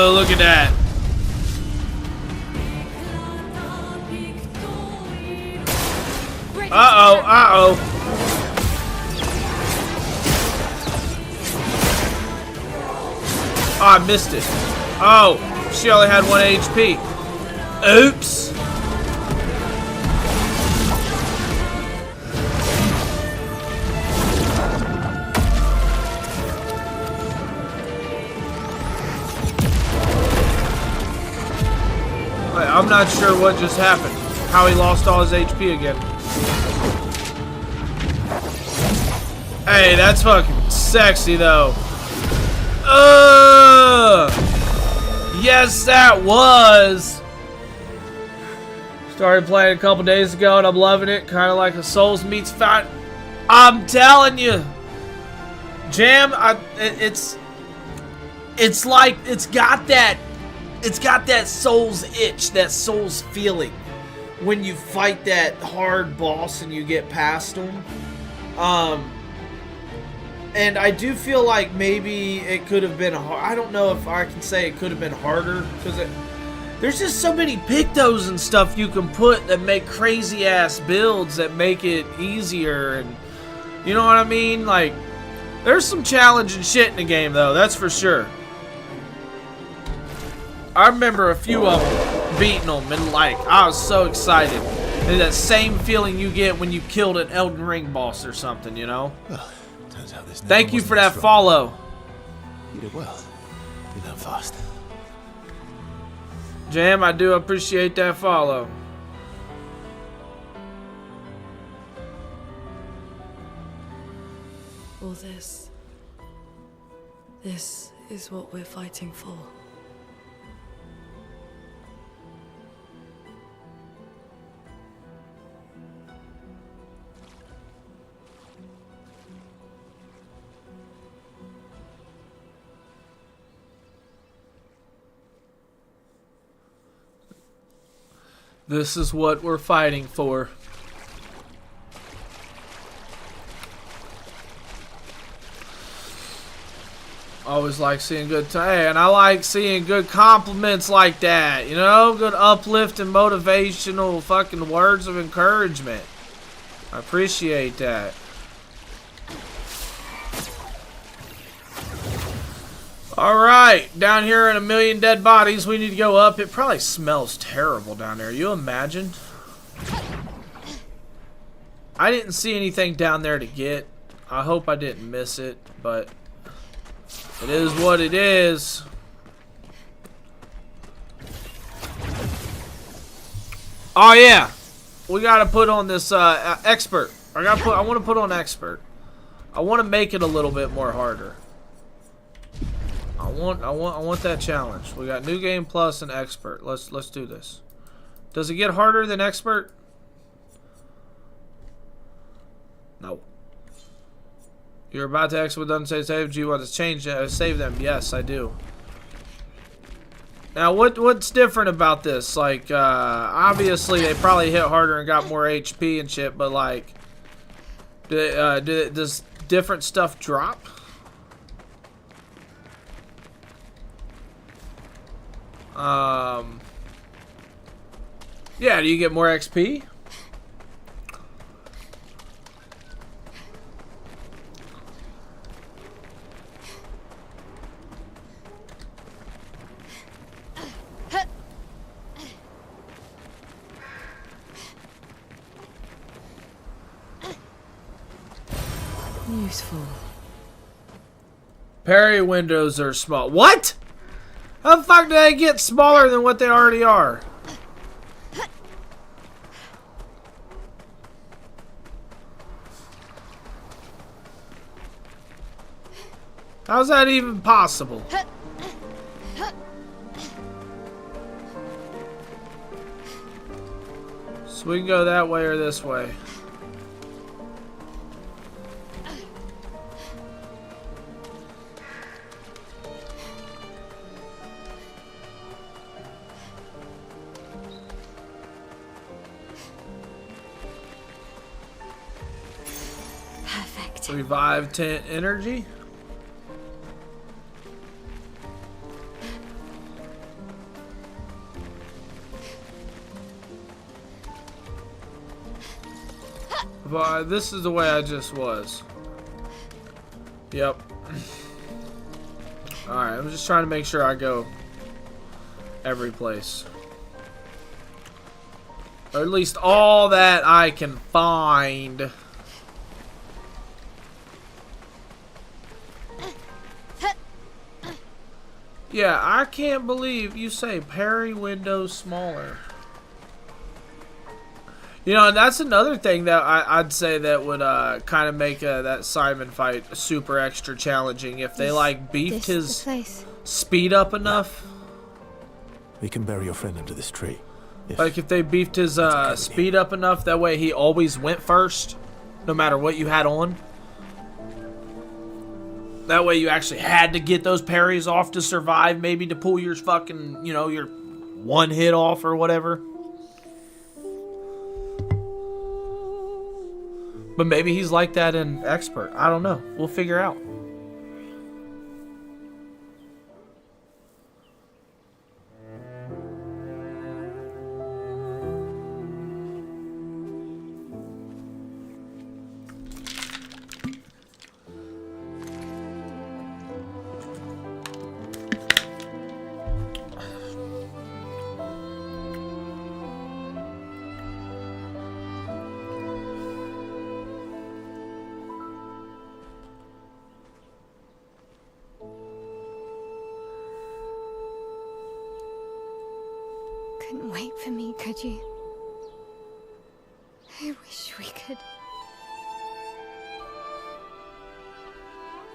Look at that. Uh-oh, uh-oh. Oh, I missed it. Oh, she only had 1 HP. Oops. I'm not sure what just happened. How he lost all his HP again. Hey, that's fucking sexy though. Yes, that was. Started playing a couple days ago and I'm loving it. Kind of like a Souls meets Fight. I'm telling you, Jam. It's like it's got that Souls itch, that Souls feeling when you fight that hard boss and you get past him. And I do feel like maybe it could have been I don't know if I can say it could have been harder because there's just so many pictos and stuff you can put that make crazy ass builds that make it easier, and you know what I mean? Like, there's some challenging shit in the game though, that's for sure. I remember a few of them beating them, and like, I was so excited. And that same feeling you get when you killed an Elden Ring boss or something, you know? Well, turns out this Thank you for that follow. You did well. You learn fast. Jam, I do appreciate that follow. All this. This is what we're fighting for. This is what we're fighting for. Always like seeing good and I like seeing good compliments like that, you know? Good uplifting, motivational fucking words of encouragement. I appreciate that. Alright, down here in a million dead bodies, we need to go up. It probably smells terrible down there. You imagine? I didn't see anything down there to get. I hope I didn't miss it, but it is what it is. Oh yeah, we gotta put on this expert. I want to put on expert. I want to make it a little bit more harder. I want that challenge. We got new game plus and expert. Let's do this. Does it get harder than expert? No. You're about to exit with unsaved save. Do you want to change save them? Yes, I do. Now, what's different about this? Like, obviously they probably hit harder and got more HP and shit, but like, does different stuff drop? Yeah, do you get more XP? Useful. Parry windows are small. What? How the fuck do they get smaller than what they already are? How's that even possible? So we can go that way or this way. Perfect. Revive 10 energy. But this is the way I just was. Yep. Alright, I'm just trying to make sure I go every place. Or at least all that I can find. Yeah, I can't believe you say parry window smaller. You know, and that's another thing that I'd say that would kind of make that Simon fight super extra challenging. If they like beefed his speed up enough. We can bury your friend under this tree. Like if they beefed his speed up enough, that way he always went first, no matter what you had on. That way you actually had to get those parries off to survive, maybe to pull your fucking, you know, your one hit off or whatever. But maybe he's like that in expert. I don't know. We'll figure out. Couldn't wait for me, could you? I wish we could.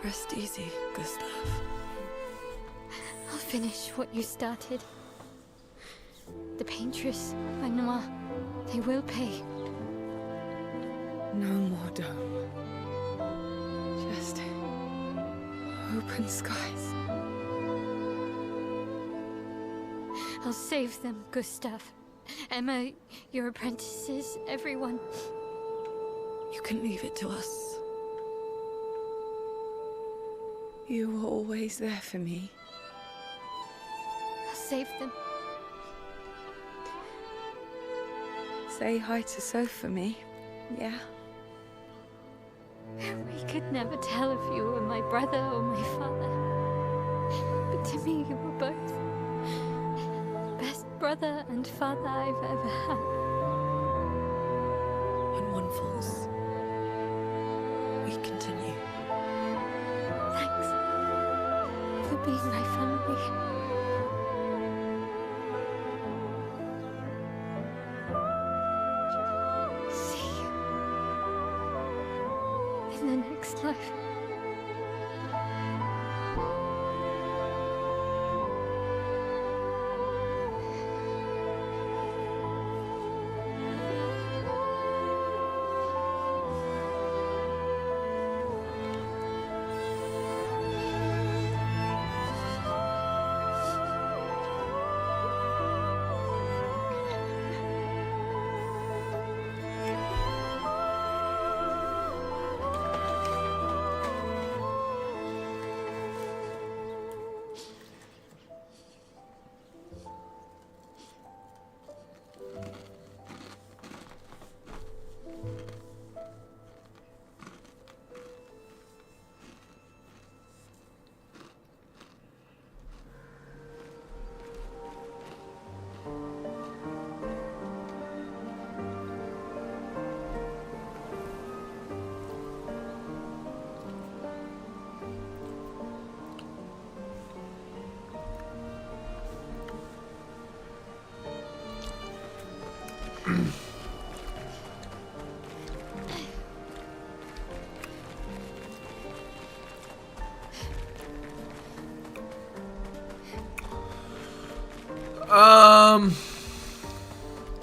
Rest easy, Gustav. I'll finish what you started. The paintress, Manoir, they will pay. No more dome. Just open skies. I'll save them, Gustav. Emma, your apprentices, everyone. You can leave it to us. You were always there for me. I'll save them. Say hi to Soph for me, yeah? We could never tell if you were my brother or my father. But to me, you were both. Best brother and father I've ever had. When one falls, we continue. Thanks for being my family. See you in the next life.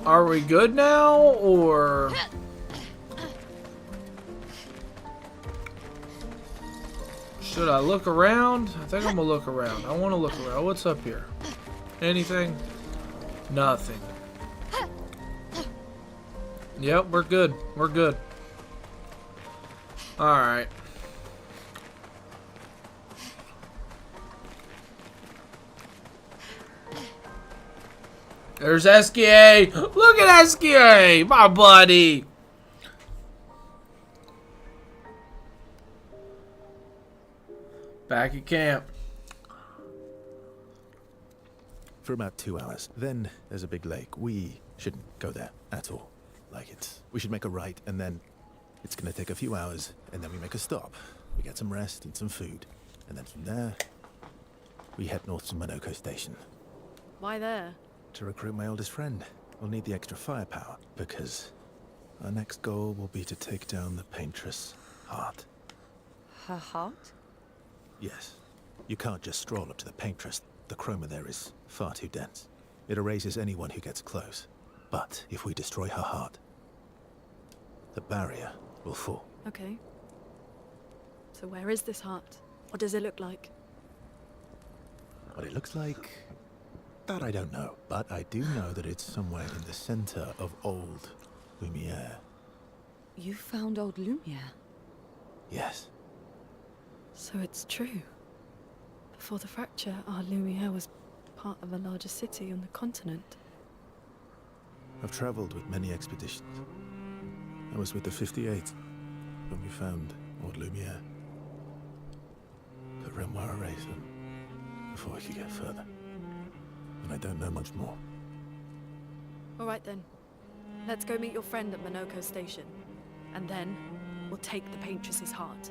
Are we good now, or should I look around? I think I'm gonna look around. I want to look around. What's up here? Anything? Nothing. Yep, we're good. We're good. Alright. There's SKA. Look at SKA, my buddy. Back at camp. For about 2 hours. Then there's a big lake. We shouldn't go there at all. We should make a right, and then it's gonna take a few hours, and then we make a stop. We get some rest and some food, and then from there, we head north to Monoko Station. Why there? To recruit my oldest friend. We'll need the extra firepower, because our next goal will be to take down the Paintress' heart. Her heart? Yes. You can't just stroll up to the Paintress. The chroma there is far too dense. It erases anyone who gets close. But if we destroy her heart, the barrier will fall. Okay. So where is this heart? What does it look like? What it looks like, that I don't know. But I do know that it's somewhere in the center of old Lumiere. You found old Lumiere? Yes. So it's true. Before the fracture, our Lumiere was part of a larger city on the continent. I've traveled with many expeditions. I was with the 58th when we found old Lumiere. But Renoir erased them before we could get further. And I don't know much more. All right then. Let's go meet your friend at Monoko Station. And then we'll take the Paintress's heart.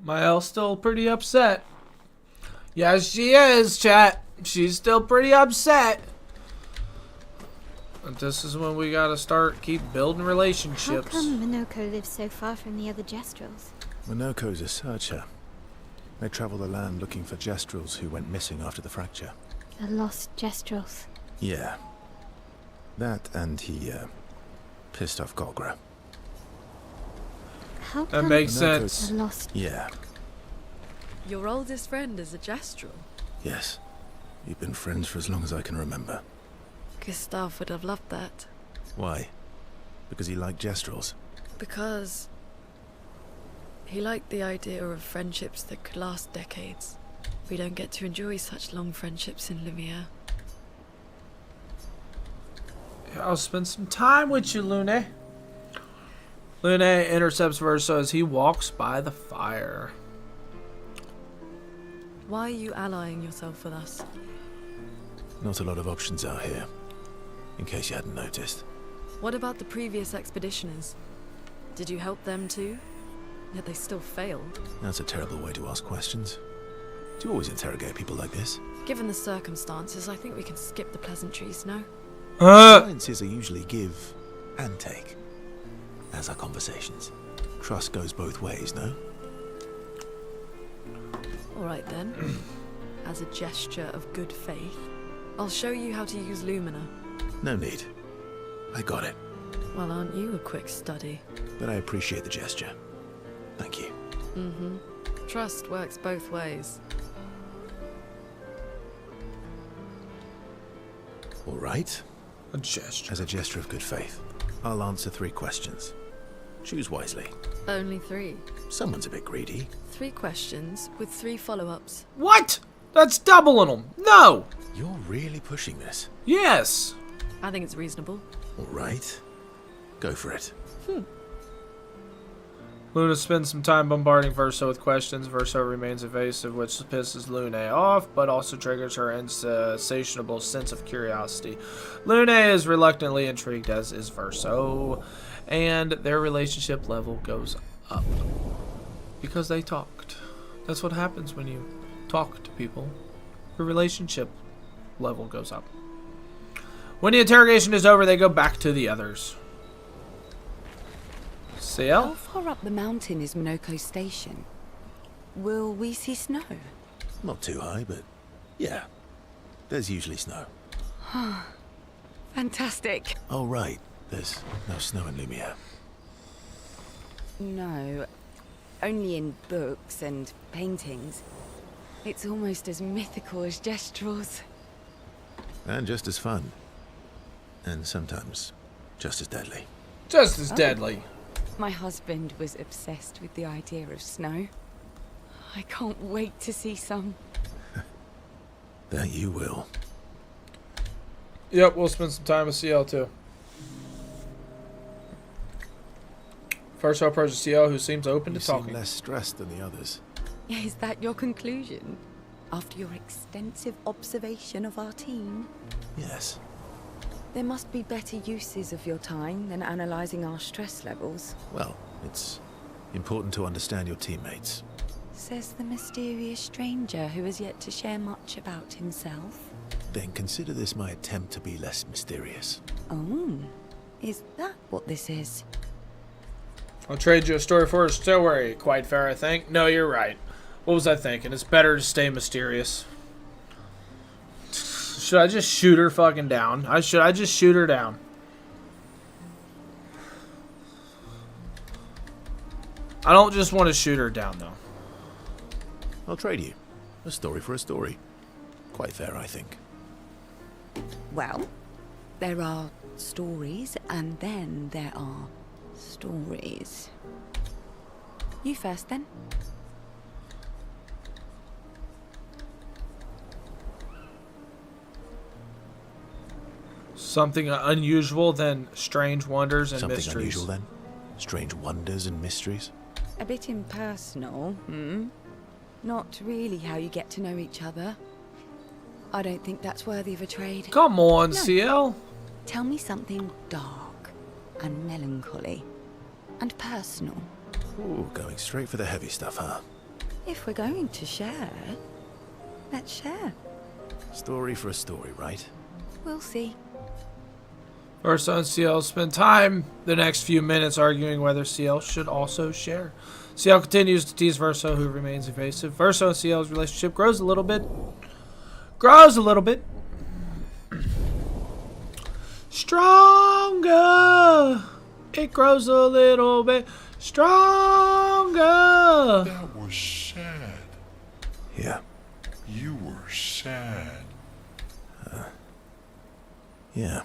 Mael's still pretty upset. Yes, she is, chat. She's still pretty upset. But this is when we gotta keep building relationships. How come Monoko lives so far from the other Jestrels? Monoko's a searcher. They travel the land looking for Jestrels who went missing after the fracture. The lost Jestrels. Yeah. That and he, pissed off Golgra. How That come makes Monoko's- sense. I lost? Yeah. Your oldest friend is a Gestrel. Yes. We've been friends for as long as I can remember. Gustav would have loved that. Why? Because he liked Gestrels? Because he liked the idea of friendships that could last decades. We don't get to enjoy such long friendships in Lumiere. I'll spend some time with you, Lune. Lune intercepts Verso as he walks by the fire. Why are you allying yourself with us? Not a lot of options out here, in case you hadn't noticed. What about the previous expeditioners? Did you help them too? Yet they still failed. That's a terrible way to ask questions. Do you always interrogate people like this? Given the circumstances, I think we can skip the pleasantries, no? Alliances are usually give and take, as are conversations. Trust goes both ways, no? Alright then. As a gesture of good faith, I'll show you how to use Lumina. No need. I got it. Well, aren't you a quick study? But I appreciate the gesture. Thank you. Mm-hmm. Trust works both ways. All right. A gesture. As a gesture of good faith, I'll answer 3 questions. Choose wisely. Only 3. Someone's a bit greedy. 3 questions with 3 follow-ups. What? That's doubling them. No. You're really pushing this. Yes. I think it's reasonable. All right. Go for it. Luna spends some time bombarding Verso with questions. Verso remains evasive, which pisses Lune off, but also triggers her insatiable sense of curiosity. Lune is reluctantly intrigued, as is Verso, and their relationship level goes up. Because they talked. That's what happens when you talk to people. Your relationship level goes up. When the interrogation is over, they go back to the others. How CL? far up the mountain is Monoko Station? Will we see snow? Not too high, but yeah. There's usually snow. Fantastic. Oh, right. There's no snow in Lumiere. No, only in books and paintings. It's almost as mythical as Gestrels. And just as fun. And sometimes just as deadly. Just as deadly. My husband was obsessed with the idea of snow. I can't wait to see some. That you will. Yep, we'll spend some time with CL too. First, I'll approach CL, who seems open You to seem talking. less stressed than the others. Is that your conclusion? After your extensive observation of our team? Yes. There must be better uses of your time than analysing our stress levels, Well, it's important to understand your teammates. says the mysterious stranger who has yet to share much about himself. Then consider this my attempt to be less mysterious. Oh, is that what this is? I'll trade you a story for a story. Quite fair, I think. No, you're right. What was I thinking? It's better to stay mysterious. Should I just shoot her fucking down? I just shoot her down? I don't just want to shoot her down, though. I'll trade you. A story for a story. Quite fair, I think. Well, there are stories, and then there are stories. You first, then. Something unusual than strange wonders and Something mysteries. unusual then? Strange wonders and mysteries? A bit impersonal, hmm? Not really how you get to know each other. I don't think that's worthy of a trade. Come on, No. CL. Tell me something dark and melancholy and personal. Ooh, going straight for the heavy stuff, huh? If we're going to share, let's share. Story for a story, right? We'll see. Verso and CL spend time the next few minutes arguing whether CL should also share. CL continues to tease Verso, who remains evasive. Verso and CL's relationship grows a little bit. Stronger. It grows a little bit stronger. That was sad. Yeah. You were sad. Yeah.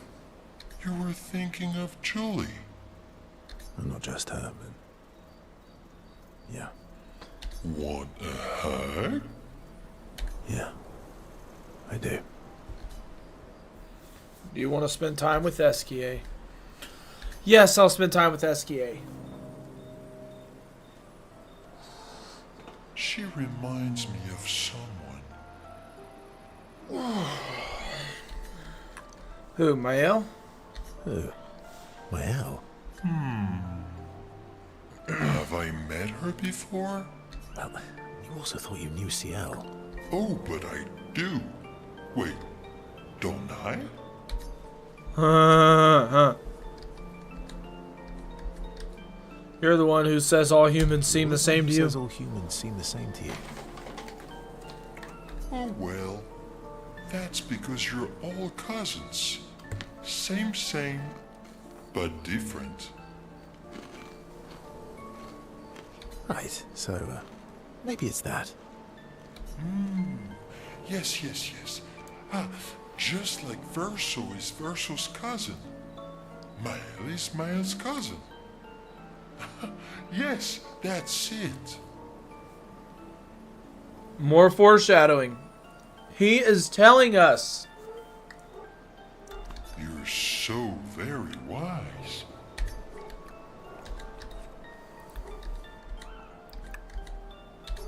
You were thinking of Julie. Well, not just her, but... yeah. Want a hug? Yeah. I do. Do you want to spend time with SKA? Yes, I'll spend time with SKA. She reminds me of someone. Who, Mael? Who? Well. Have I met her before? Well, you also thought you knew CL. Oh, but I do. Wait, don't I? You're the one who says all humans seem the same to you. Says all humans seem the same to you. Oh, well, that's because you're all cousins. Same, but different. Right, so, maybe it's that. Yes. Just like Verso is Verso's cousin. Mael is Mael's cousin. Yes, that's it. More foreshadowing. He is telling us. You're so very wise.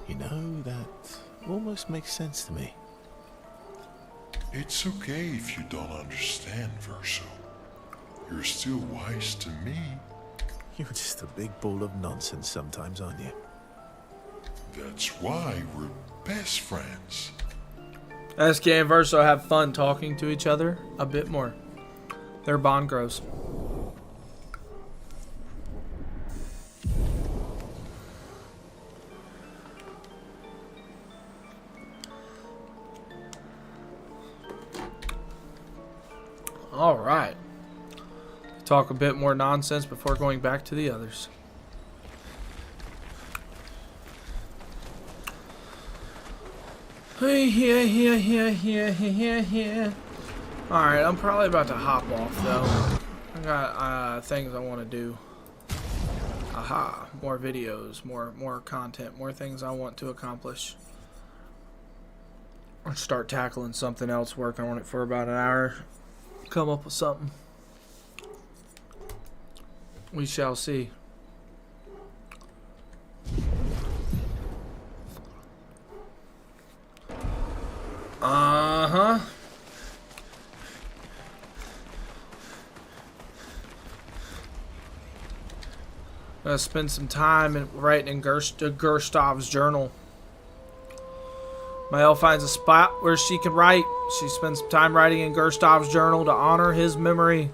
You know, that almost makes sense to me. It's okay if you don't understand, Verso. You're still wise to me. You're just a big ball of nonsense sometimes, aren't you? That's why we're best friends. SK and Verso have fun talking to each other a bit more. Their bond grows. All right. Talk a bit more nonsense before going back to the others. Here. Alright, I'm probably about to hop off though. I got things I want to do. Aha, more videos, more content, more things I want to accomplish. I'll start tackling something else, working on it for about an hour. Come up with something. We shall see. Uh-huh. Gonna spend some time writing in Gustav's journal. Mael finds a spot where she can write. She spends some time writing in Gustav's journal to honor his memory.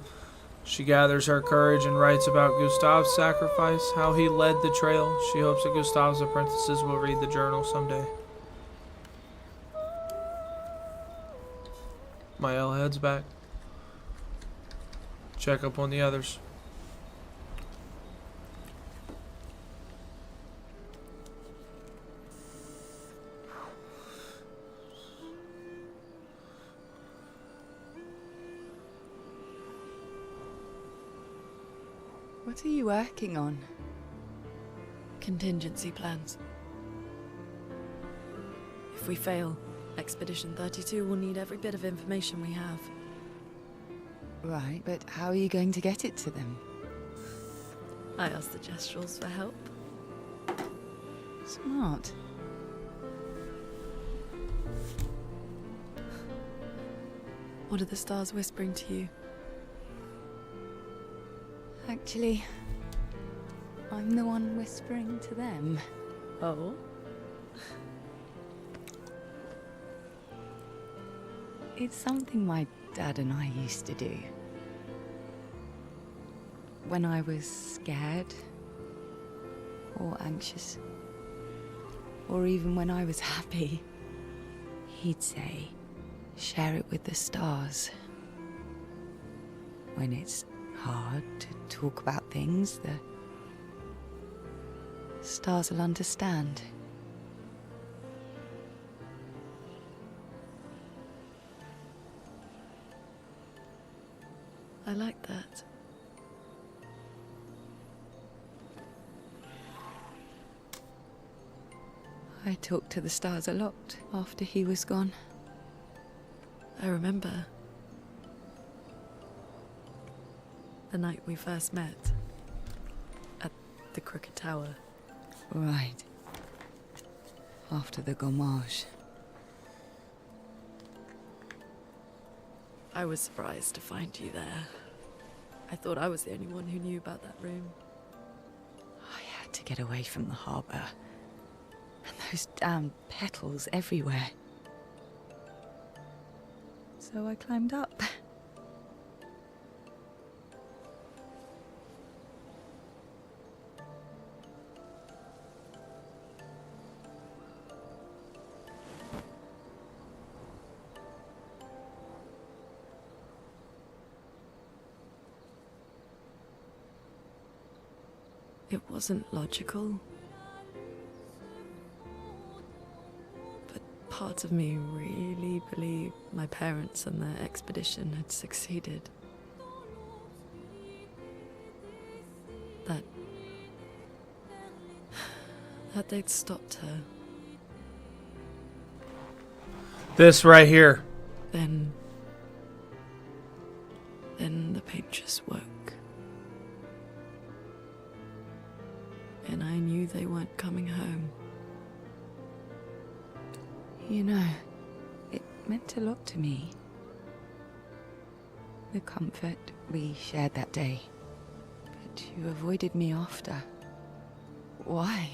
She gathers her courage and writes about Gustav's sacrifice, how he led the trail. She hopes that Gustav's apprentices will read the journal someday. Mael heads back. Check up on the others. What are you working on? Contingency plans. If we fail, Expedition 32 will need every bit of information we have. Right, but how are you going to get it to them? I asked the Gestrals for help. Smart. What are the stars whispering to you? Actually, I'm the one whispering to them. Oh? It's something my dad and I used to do. When I was scared, or anxious, or even when I was happy, he'd say, share it with the stars. When it's hard to talk about things, the stars will understand. I like that. I talked to the stars a lot after he was gone. I remember the night we first met at the Crooked Tower. Right. After the gommage. I was surprised to find you there. I thought I was the only one who knew about that room. I had to get away from the harbour. And those damn petals everywhere. So I climbed up. It wasn't logical. But part of me really believed my parents and their expedition had succeeded. That they'd stopped her. This right here. Then the paintress woke. And I knew they weren't coming home. You know, it meant a lot to me. The comfort we shared that day. But you avoided me after. Why?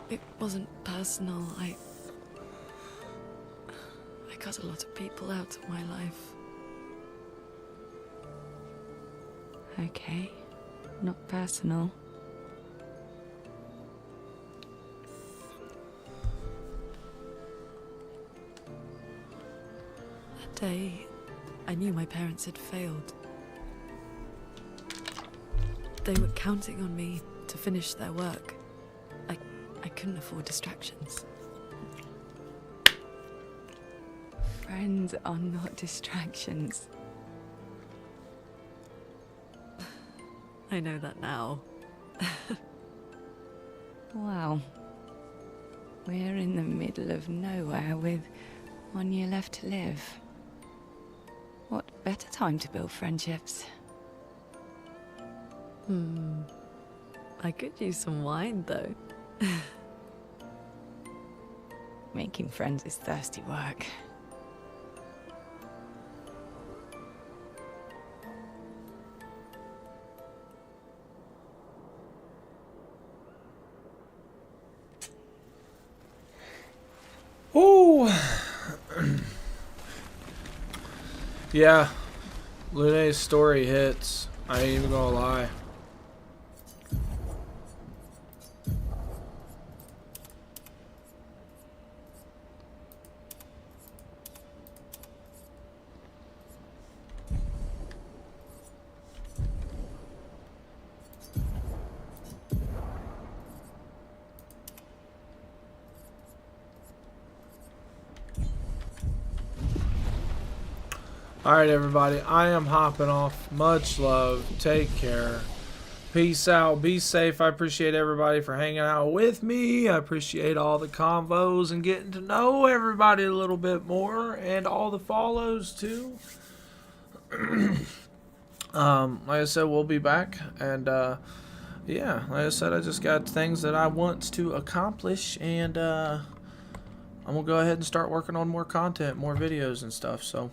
It wasn't personal. I cut a lot of people out of my life. Okay, not personal. That day, I knew my parents had failed. They were counting on me to finish their work. I couldn't afford distractions. Friends are not distractions. I know that now. Wow. We're in the middle of nowhere with 1 year left to live. What better time to build friendships? I could use some wine, though. Making friends is thirsty work. Ooh. Yeah, Lune's story hits. I ain't even gonna lie. Alright, everybody, I am hopping off. Much love. Take care. Peace out. Be safe. I appreciate everybody for hanging out with me. I appreciate all the convos and getting to know everybody a little bit more, and all the follows too. Like I said, we'll be back, and yeah, like I said, I just got things that I want to accomplish, and I'm gonna go ahead and start working on more content, more videos and stuff. So